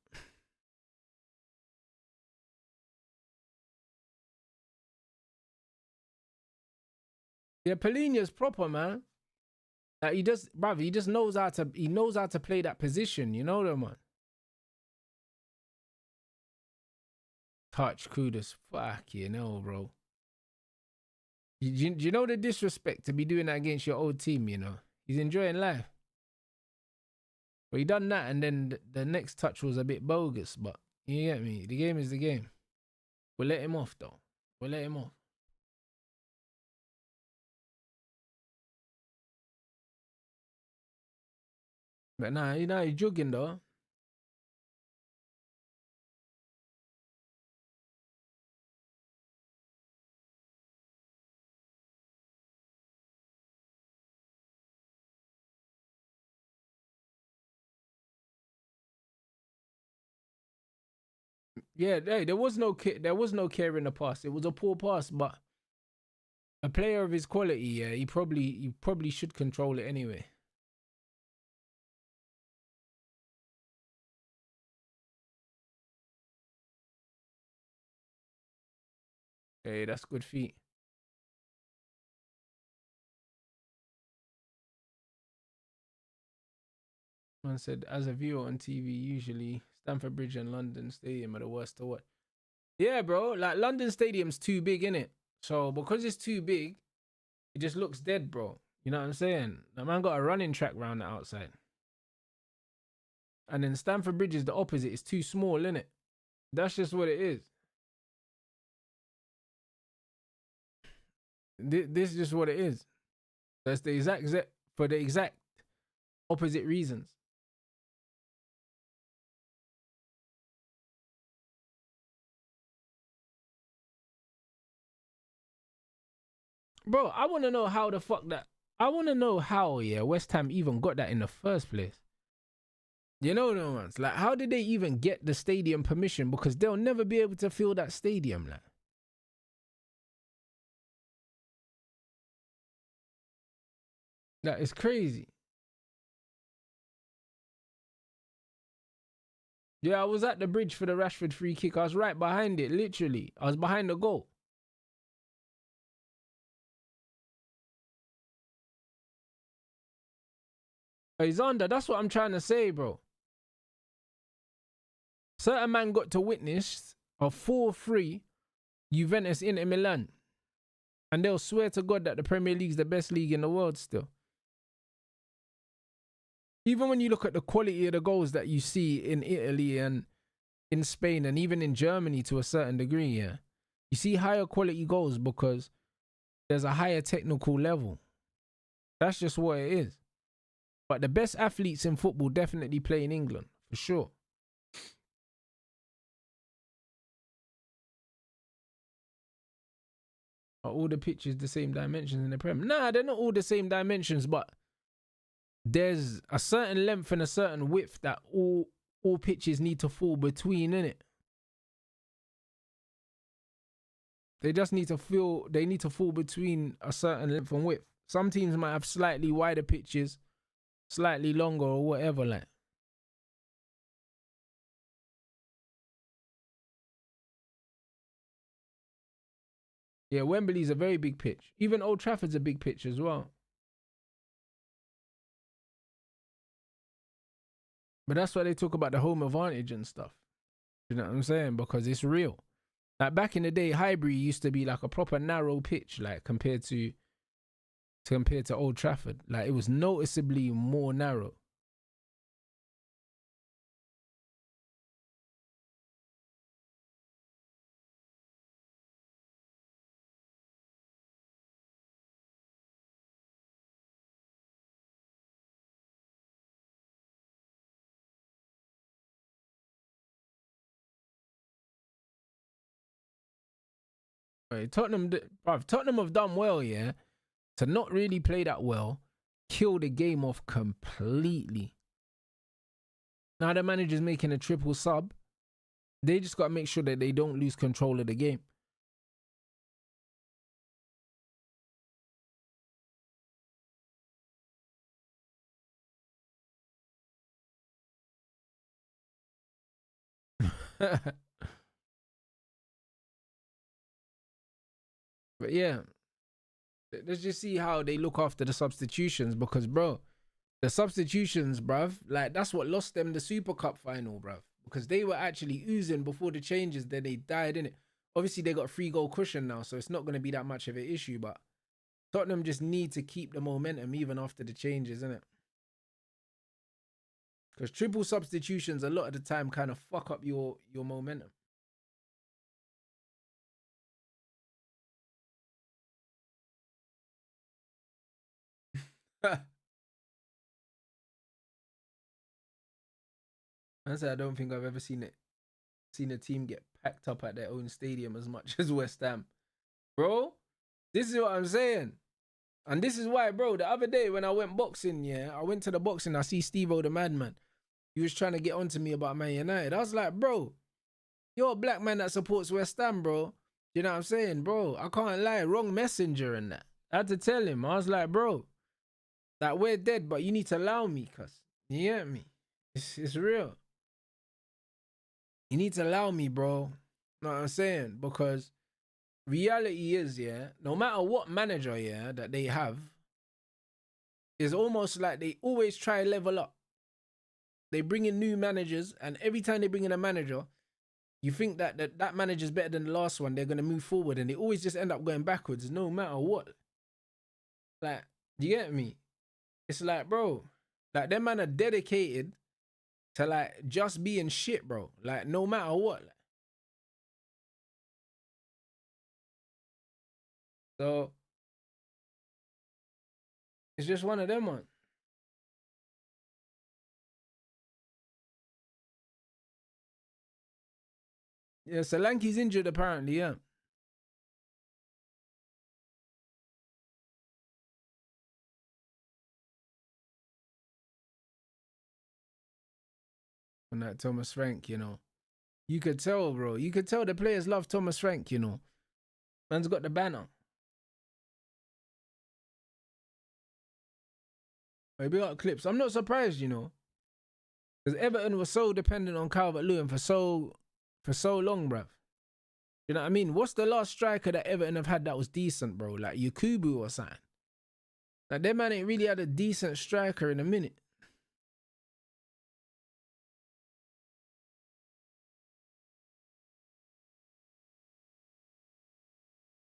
Yeah, Polina's proper, man. Like he just knows how to play that position, you know, man. Touch Kudus. Fuck you know, bro. Do you know the disrespect to be doing that against your old team, you know? He's enjoying life. But he done that and then the next touch was a bit bogus, but you get me? The game is the game. We'll let him off though. We'll let him off. But nah, you know, he's jogging though. Yeah, hey, there was no care in the pass. It was a poor pass, but a player of his quality, yeah, he probably should control it anyway. Hey, that's good feet. Man said, as a viewer on TV, usually Stamford Bridge and London Stadium are the worst to watch. Yeah, bro. Like London Stadium's too big, innit? So because it's too big, it just looks dead, bro. You know what I'm saying? The man got a running track round the outside. And then Stamford Bridge is the opposite. It's too small, innit? That's just what it is. This is just what it is. That's the exact for the exact opposite reasons. Bro, I want to know how the fuck that. I want to know how, yeah, West Ham even got that in the first place. You know, no ones like, how did they even get the stadium permission? Because they'll never be able to fill that stadium, like. That is crazy. Yeah, I was at the bridge for the Rashford free kick. I was right behind it, literally. I was behind the goal. Hey, Zander, that's what I'm trying to say, bro. Certain man got to witness a 4-3 Juventus Inter Milan. And they'll swear to God that the Premier League's the best league in the world still. Even when you look at the quality of the goals that you see in Italy and in Spain and even in Germany to a certain degree, yeah, you see higher quality goals because there's a higher technical level. That's just what it is. But the best athletes in football definitely play in England, for sure. Are all the pitches the same dimensions in the Prem? Nah, they're not all the same dimensions, but there's a certain length and a certain width that all pitches need to fall between, innit? They just need to fall between a certain length and width. Some teams might have slightly wider pitches, slightly longer or whatever, like. Yeah, Wembley's a very big pitch. Even Old Trafford's a big pitch as well. But that's why they talk about the home advantage and stuff. You know what I'm saying? Because it's real. Like back in the day, Highbury used to be like a proper narrow pitch, like compared to Old Trafford. Like it was noticeably more narrow. Right, Tottenham have done well, yeah, to not really play that well, kill the game off completely. Now the manager's making a triple sub. They just got to make sure that they don't lose control of the game. But yeah, let's just see how they look after the substitutions because, bro, the substitutions, bruv, like that's what lost them the Super Cup final, bruv. Because they were actually oozing before the changes, then they died in it. Obviously, they got a 3-goal cushion now, so it's not going to be that much of an issue. But Tottenham just need to keep the momentum even after the changes, isn't it? Because triple substitutions a lot of the time kind of fuck up your momentum. I said I don't think I've ever seen a team get packed up at their own stadium as much as West Ham. Bro, this is what I'm saying. And this is why, bro, the other day when I went boxing, yeah, I went to the boxing, I see Steve-O the Madman. He was trying to get onto me about Man United. I was like, bro, you're a black man that supports West Ham, bro. You know what I'm saying? Bro, I can't lie. Wrong messenger and that. I had to tell him. I was like, bro, that we're dead, but you need to allow me, cuz. You get me? It's real. You need to allow me, bro. Know what I'm saying? Because reality is, yeah, no matter what manager, yeah, that they have, it's almost like they always try to level up. They bring in new managers, and every time they bring in a manager, you think that manager's better than the last one, they're going to move forward, and they always just end up going backwards no matter what. Like, do you get me? It's like, bro, like, them man are dedicated to, like, just being shit, bro. Like, no matter what. So it's just one of them ones. Yeah, Solanke's injured apparently, yeah. And that Thomas Frank, you know. You could tell, bro. You could tell the players love Thomas Frank, you know. Man's got the banner. Maybe got clips. I'm not surprised, you know. Because Everton was so dependent on Calvert-Lewin for so long, bruv. You know what I mean? What's the last striker that Everton have had that was decent, bro? Like Yakubu or something. Like, that man ain't really had a decent striker in a minute.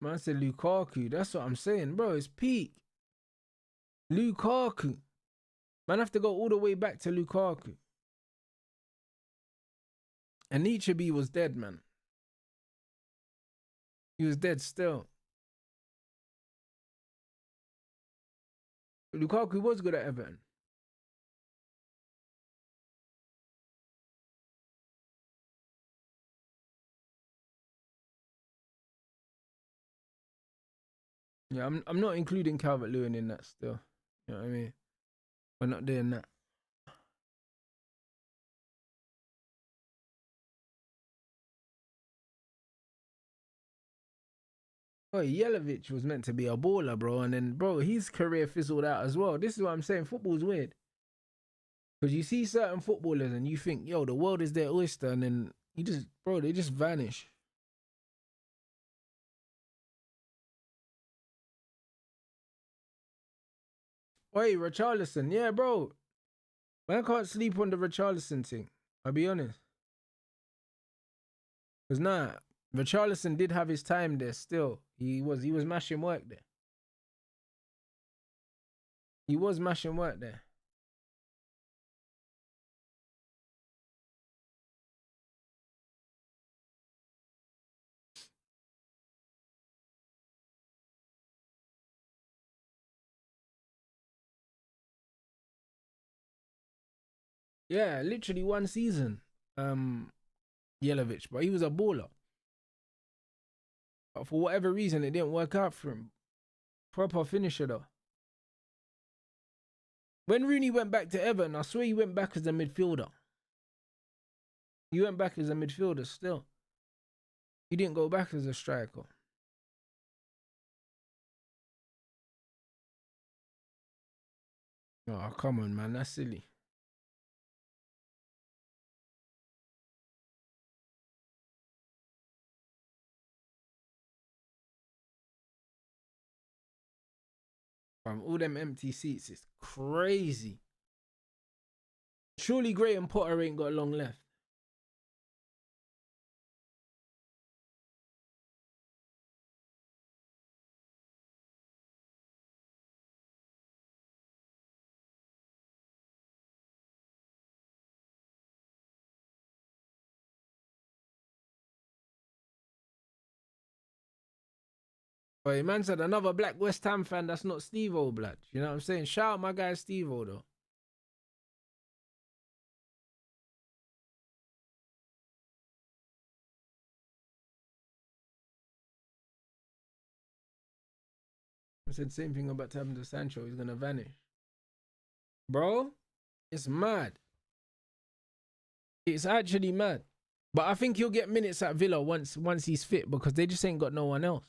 Man said Lukaku. That's what I'm saying, bro. It's peak. Lukaku. Man have to go all the way back to Lukaku. And Nietzsche was dead, man. He was dead still. Lukaku was good at Everton. Yeah, I'm not including Calvert-Lewin in that still. You know what I mean? We're not doing that. Oh, Jelavic was meant to be a baller, bro. And then, bro, his career fizzled out as well. This is what I'm saying. Football's weird. Because you see certain footballers and you think, yo, the world is their oyster. And then you just, bro, they just vanish. Wait, Richarlison. Yeah, bro. Man, I can't sleep on the Richarlison thing. I'll be honest. Because nah, Richarlison did have his time there still. He was mashing work there. He was mashing work there. Yeah, literally one season. Jelavic, but he was a baller. But for whatever reason, it didn't work out for him. Proper finisher though. When Rooney went back to Everton, I swear he went back as a midfielder. He went back as a midfielder still. He didn't go back as a striker. Oh, come on, man. That's silly. All them empty seats is crazy. Surely Graham Potter ain't got long left. But man said another black West Ham fan that's not Steve-O, blood. You know what I'm saying? Shout out my guy Steve-O, though. I said same thing about happening to Sancho. He's going to vanish. Bro, it's mad. It's actually mad. But I think he'll get minutes at Villa once he's fit because they just ain't got no one else.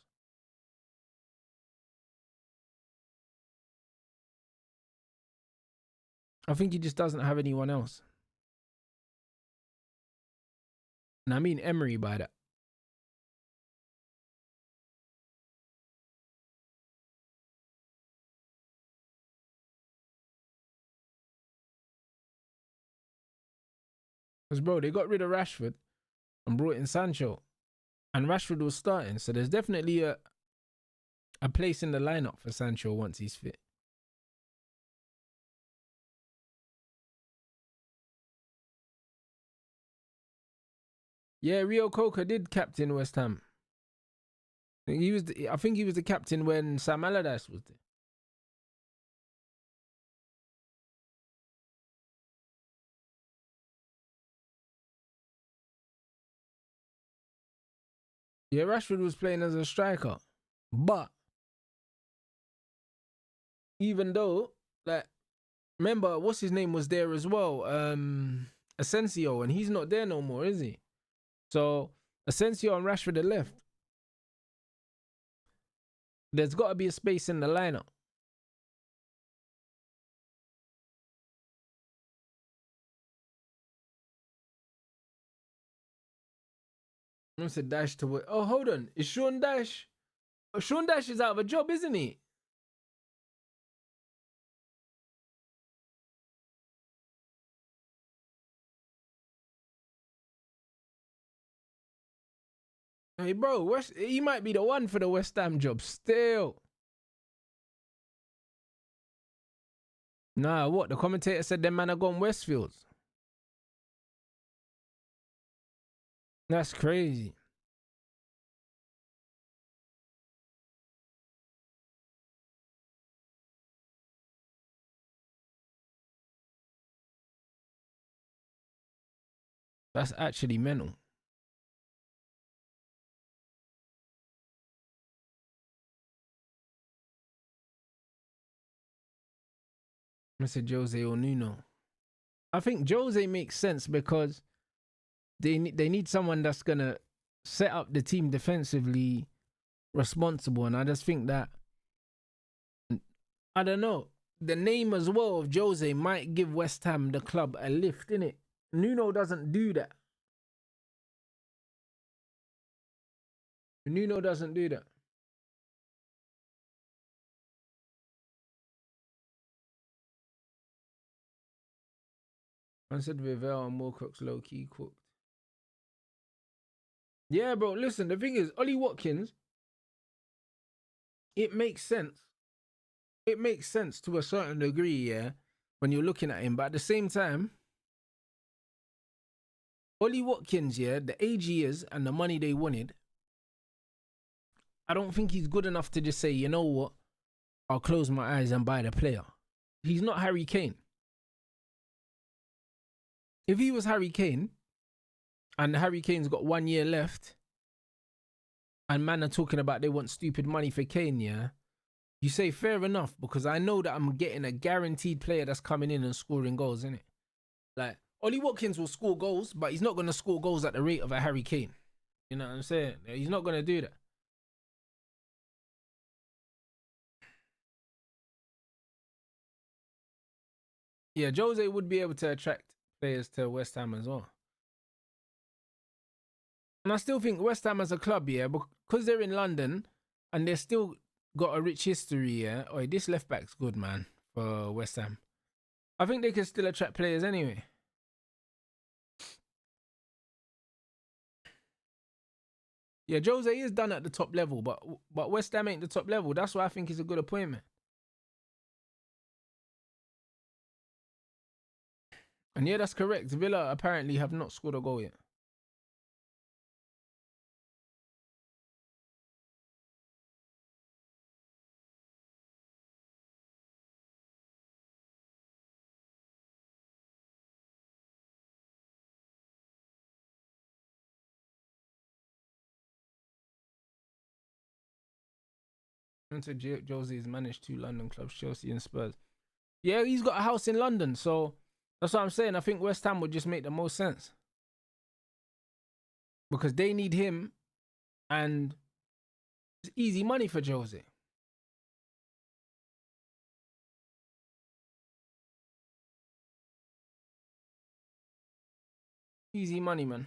I think he just doesn't have anyone else. And I mean Emery by that. Because, bro, they got rid of Rashford and brought in Sancho. And Rashford was starting. So there's definitely a place in the lineup for Sancho once he's fit. Yeah, Rio Coca did captain West Ham. I think he was the captain when Sam Allardyce was there. Yeah, Rashford was playing as a striker, but even though, like, remember what's his name was there as well, Asensio, and he's not there no more, is he? So Asensio and Rashford are left. There's got to be a space in the lineup. I said Dash to what? Oh, hold on. Is Sean Dash? Oh, Sean Dash is out of a job, isn't he? Hey, bro, he might be the one for the West Ham job still. Nah, what? The commentator said them man are gone Westfields. That's crazy. That's actually mental. I said Jose or Nuno. I think Jose makes sense because they need someone that's gonna set up the team defensively responsible, and I just think that I don't know the name as well of Jose might give West Ham the club a lift, innit? Nuno doesn't do that. Nuno doesn't do that. I said Vivell and Wilcox low key cooked. Yeah, bro. Listen, the thing is, Ollie Watkins, it makes sense. It makes sense to a certain degree, yeah, when you're looking at him. But at the same time, Ollie Watkins, yeah, the age he is and the money they wanted, I don't think he's good enough to just say, you know what, I'll close my eyes and buy the player. He's not Harry Kane. If he was Harry Kane, and Harry Kane's got 1 year left, and man are talking about they want stupid money for Kane, yeah, you say fair enough, because I know that I'm getting a guaranteed player that's coming in and scoring goals, innit? Like, Ollie Watkins will score goals, but he's not going to score goals at the rate of a Harry Kane. You know what I'm saying? He's not going to do that. Yeah, Jose would be able to attract players to West Ham as well. And I still think West Ham as a club, yeah, because they're in London and they're still got a rich history, yeah. Oh, this left back's good, man, for West Ham. I think they can still attract players anyway. Yeah, Jose is done at the top level, but West Ham ain't the top level. That's why I think he's a good appointment. And yeah, that's correct. Villa apparently have not scored a goal yet. Until Jose has managed two London clubs, Chelsea and Spurs. Yeah, he's got a house in London, so that's what I'm saying. I think West Ham would just make the most sense because they need him, and it's easy money for Jose. Easy money, man.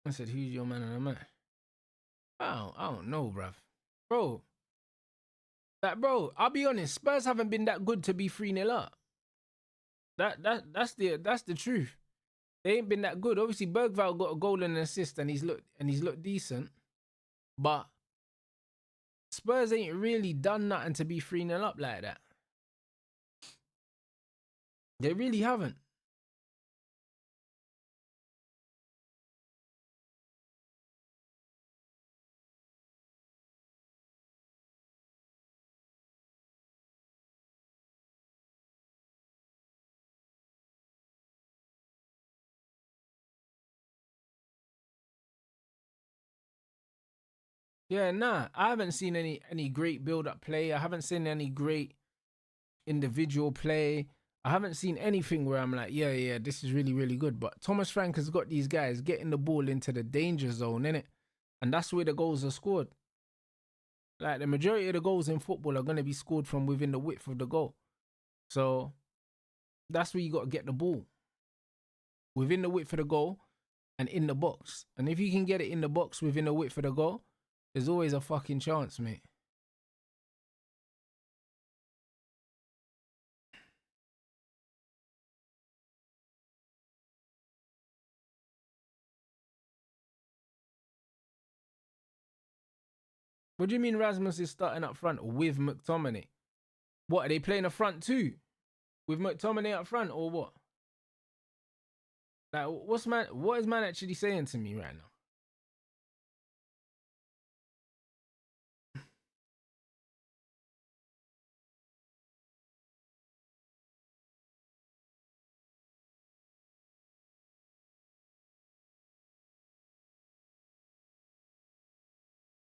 I said, who's your man of the match? I don't know, bruv. Bro, bro, I'll be honest, Spurs haven't been that good to be 3-0 up. That's the truth. They ain't been that good. Obviously, Bergvall got a goal and an assist, and he's looked decent. But Spurs ain't really done nothing to be 3-0 up like that. They really haven't. Yeah, nah. I haven't seen any great build up play. I haven't seen any great individual play. I haven't seen anything where I'm like, yeah, this is really, really good. But Thomas Frank has got these guys getting the ball into the danger zone, innit? And that's where the goals are scored. Like the majority of the goals in football are going to be scored from within the width of the goal. So that's where you got to get the ball within the width of the goal and in the box. And if you can get it in the box within the width of the goal, there's always a fucking chance, mate. What do you mean Rasmus is starting up front with McTominay? What, are they playing a front two with McTominay up front or what? Like, what is man actually saying to me right now?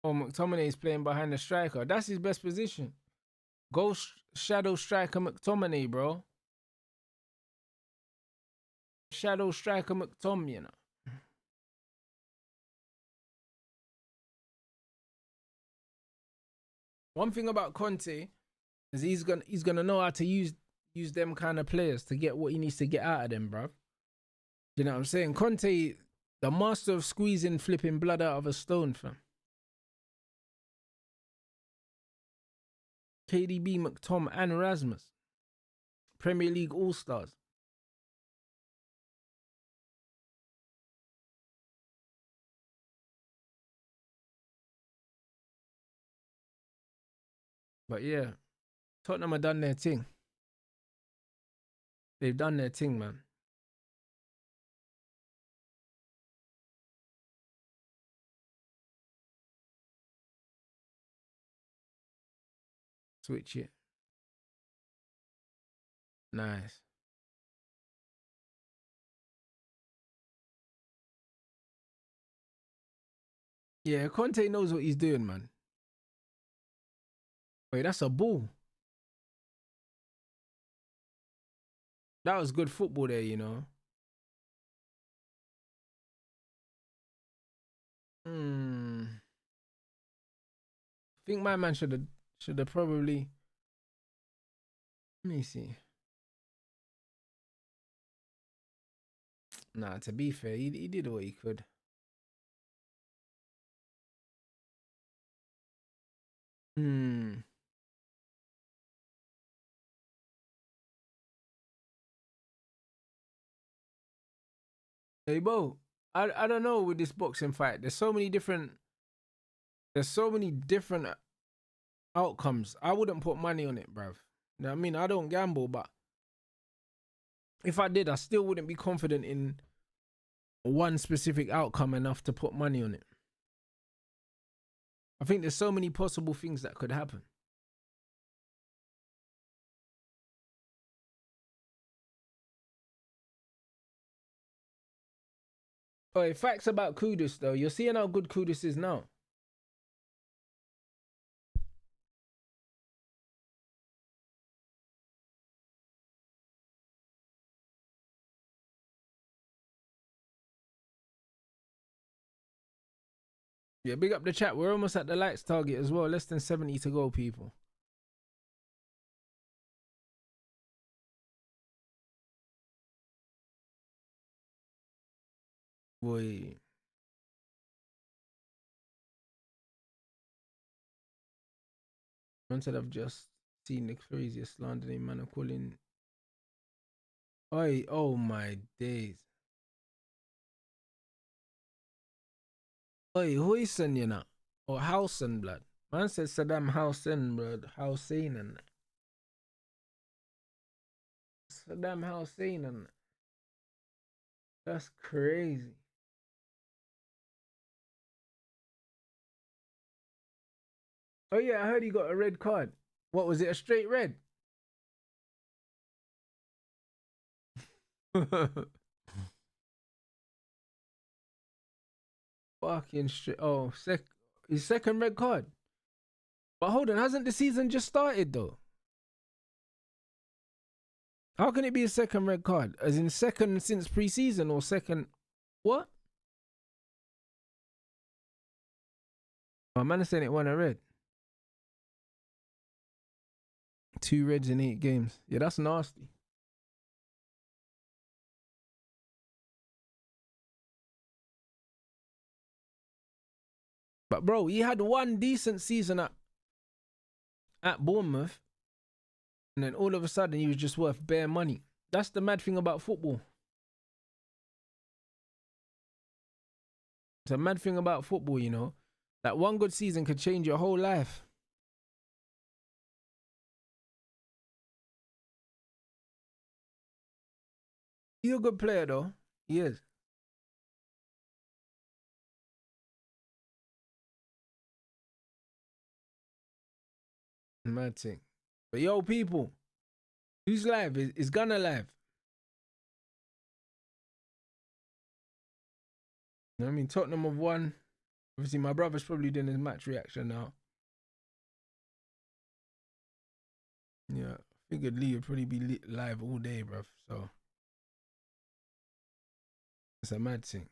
Oh, McTominay is playing behind the striker. That's his best position. Go shadow striker McTominay, bro. Shadow striker McTominay, you know. One thing about Conte is he's gonna know how to use them kind of players to get what he needs to get out of them, bro. You know what I'm saying? Conte, the master of squeezing flipping blood out of a stone, fam. KDB, McTom, and Rasmus. Premier League All-Stars. But yeah, Tottenham have done their thing. They've done their thing, man. Switch it. Nice. Yeah, Conte knows what he's doing, man. Wait, that's a ball. That was good football there, you know. I think my man should have probably. Let me see. Nah, to be fair, he did what he could. Hmm. Hey, Bo. I don't know with this boxing fight. There's so many different outcomes. I wouldn't put money on it, bruv. You know what I mean? I don't gamble, but if I did, I still wouldn't be confident in one specific outcome enough to put money on it. I think there's so many possible things that could happen. Oh, facts about Kudus though. You're seeing how good Kudus is now. Yeah, big up the chat. We're almost at the lights target as well. Less than 70 to go, people. Boy. Man said I've just seen the craziest slandering man calling. Oi, oh my days. Oi, who is you know? Or Housen blood. Man said Saddam Hussein, blood. Hussein and that. Saddam Hussein and that. That's crazy. Oh yeah, I heard he got a red card. What was it? A straight red? Fucking straight. Oh, His second red card. But hold on, hasn't the season just started though? How can it be a second red card? As in second since pre-season or second... What? Oh, man is saying it won a red. 2 reds in 8 games. Yeah, that's nasty. But bro, he had one decent season at Bournemouth, and then all of a sudden he was just worth bare money. That's the mad thing about football. It's a mad thing about football, you know. That one good season could change your whole life. He's a good player though. He is. Mad thing. But yo, people, who's live? Is Gunner live? You know what I mean? Tottenham have won. Obviously, my brother's probably doing his match reaction now. Yeah, I figured Lee would probably be live all day, bruv. So, it's a mad thing.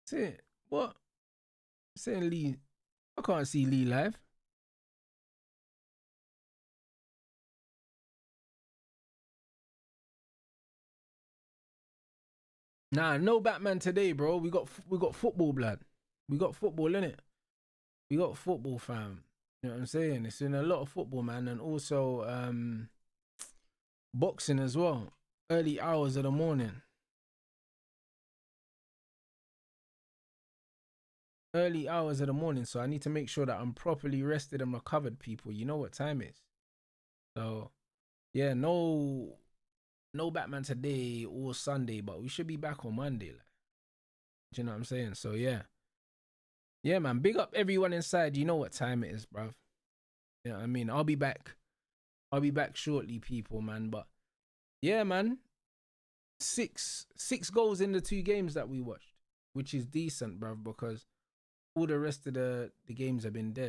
Say what? Saying Lee. I can't see Lee live. Nah, no Batman today, bro. We got football, blood. We got football in it. We got football, fam. You know what I'm saying? It's in a lot of football, man, and also boxing as well. Early hours of the morning. Early hours of the morning, so I need to make sure that I'm properly rested and recovered, people. You know what time it is. So yeah, no Batman today or Sunday, but we should be back on Monday. Like, do you know what I'm saying? So yeah. Yeah, man. Big up everyone inside. You know what time it is, bruv. You know what I mean? I'll be back. I'll be back shortly, people, man. But yeah, man. Six goals in the 2 games that we watched, which is decent, bruv, because all the rest of the games have been dead.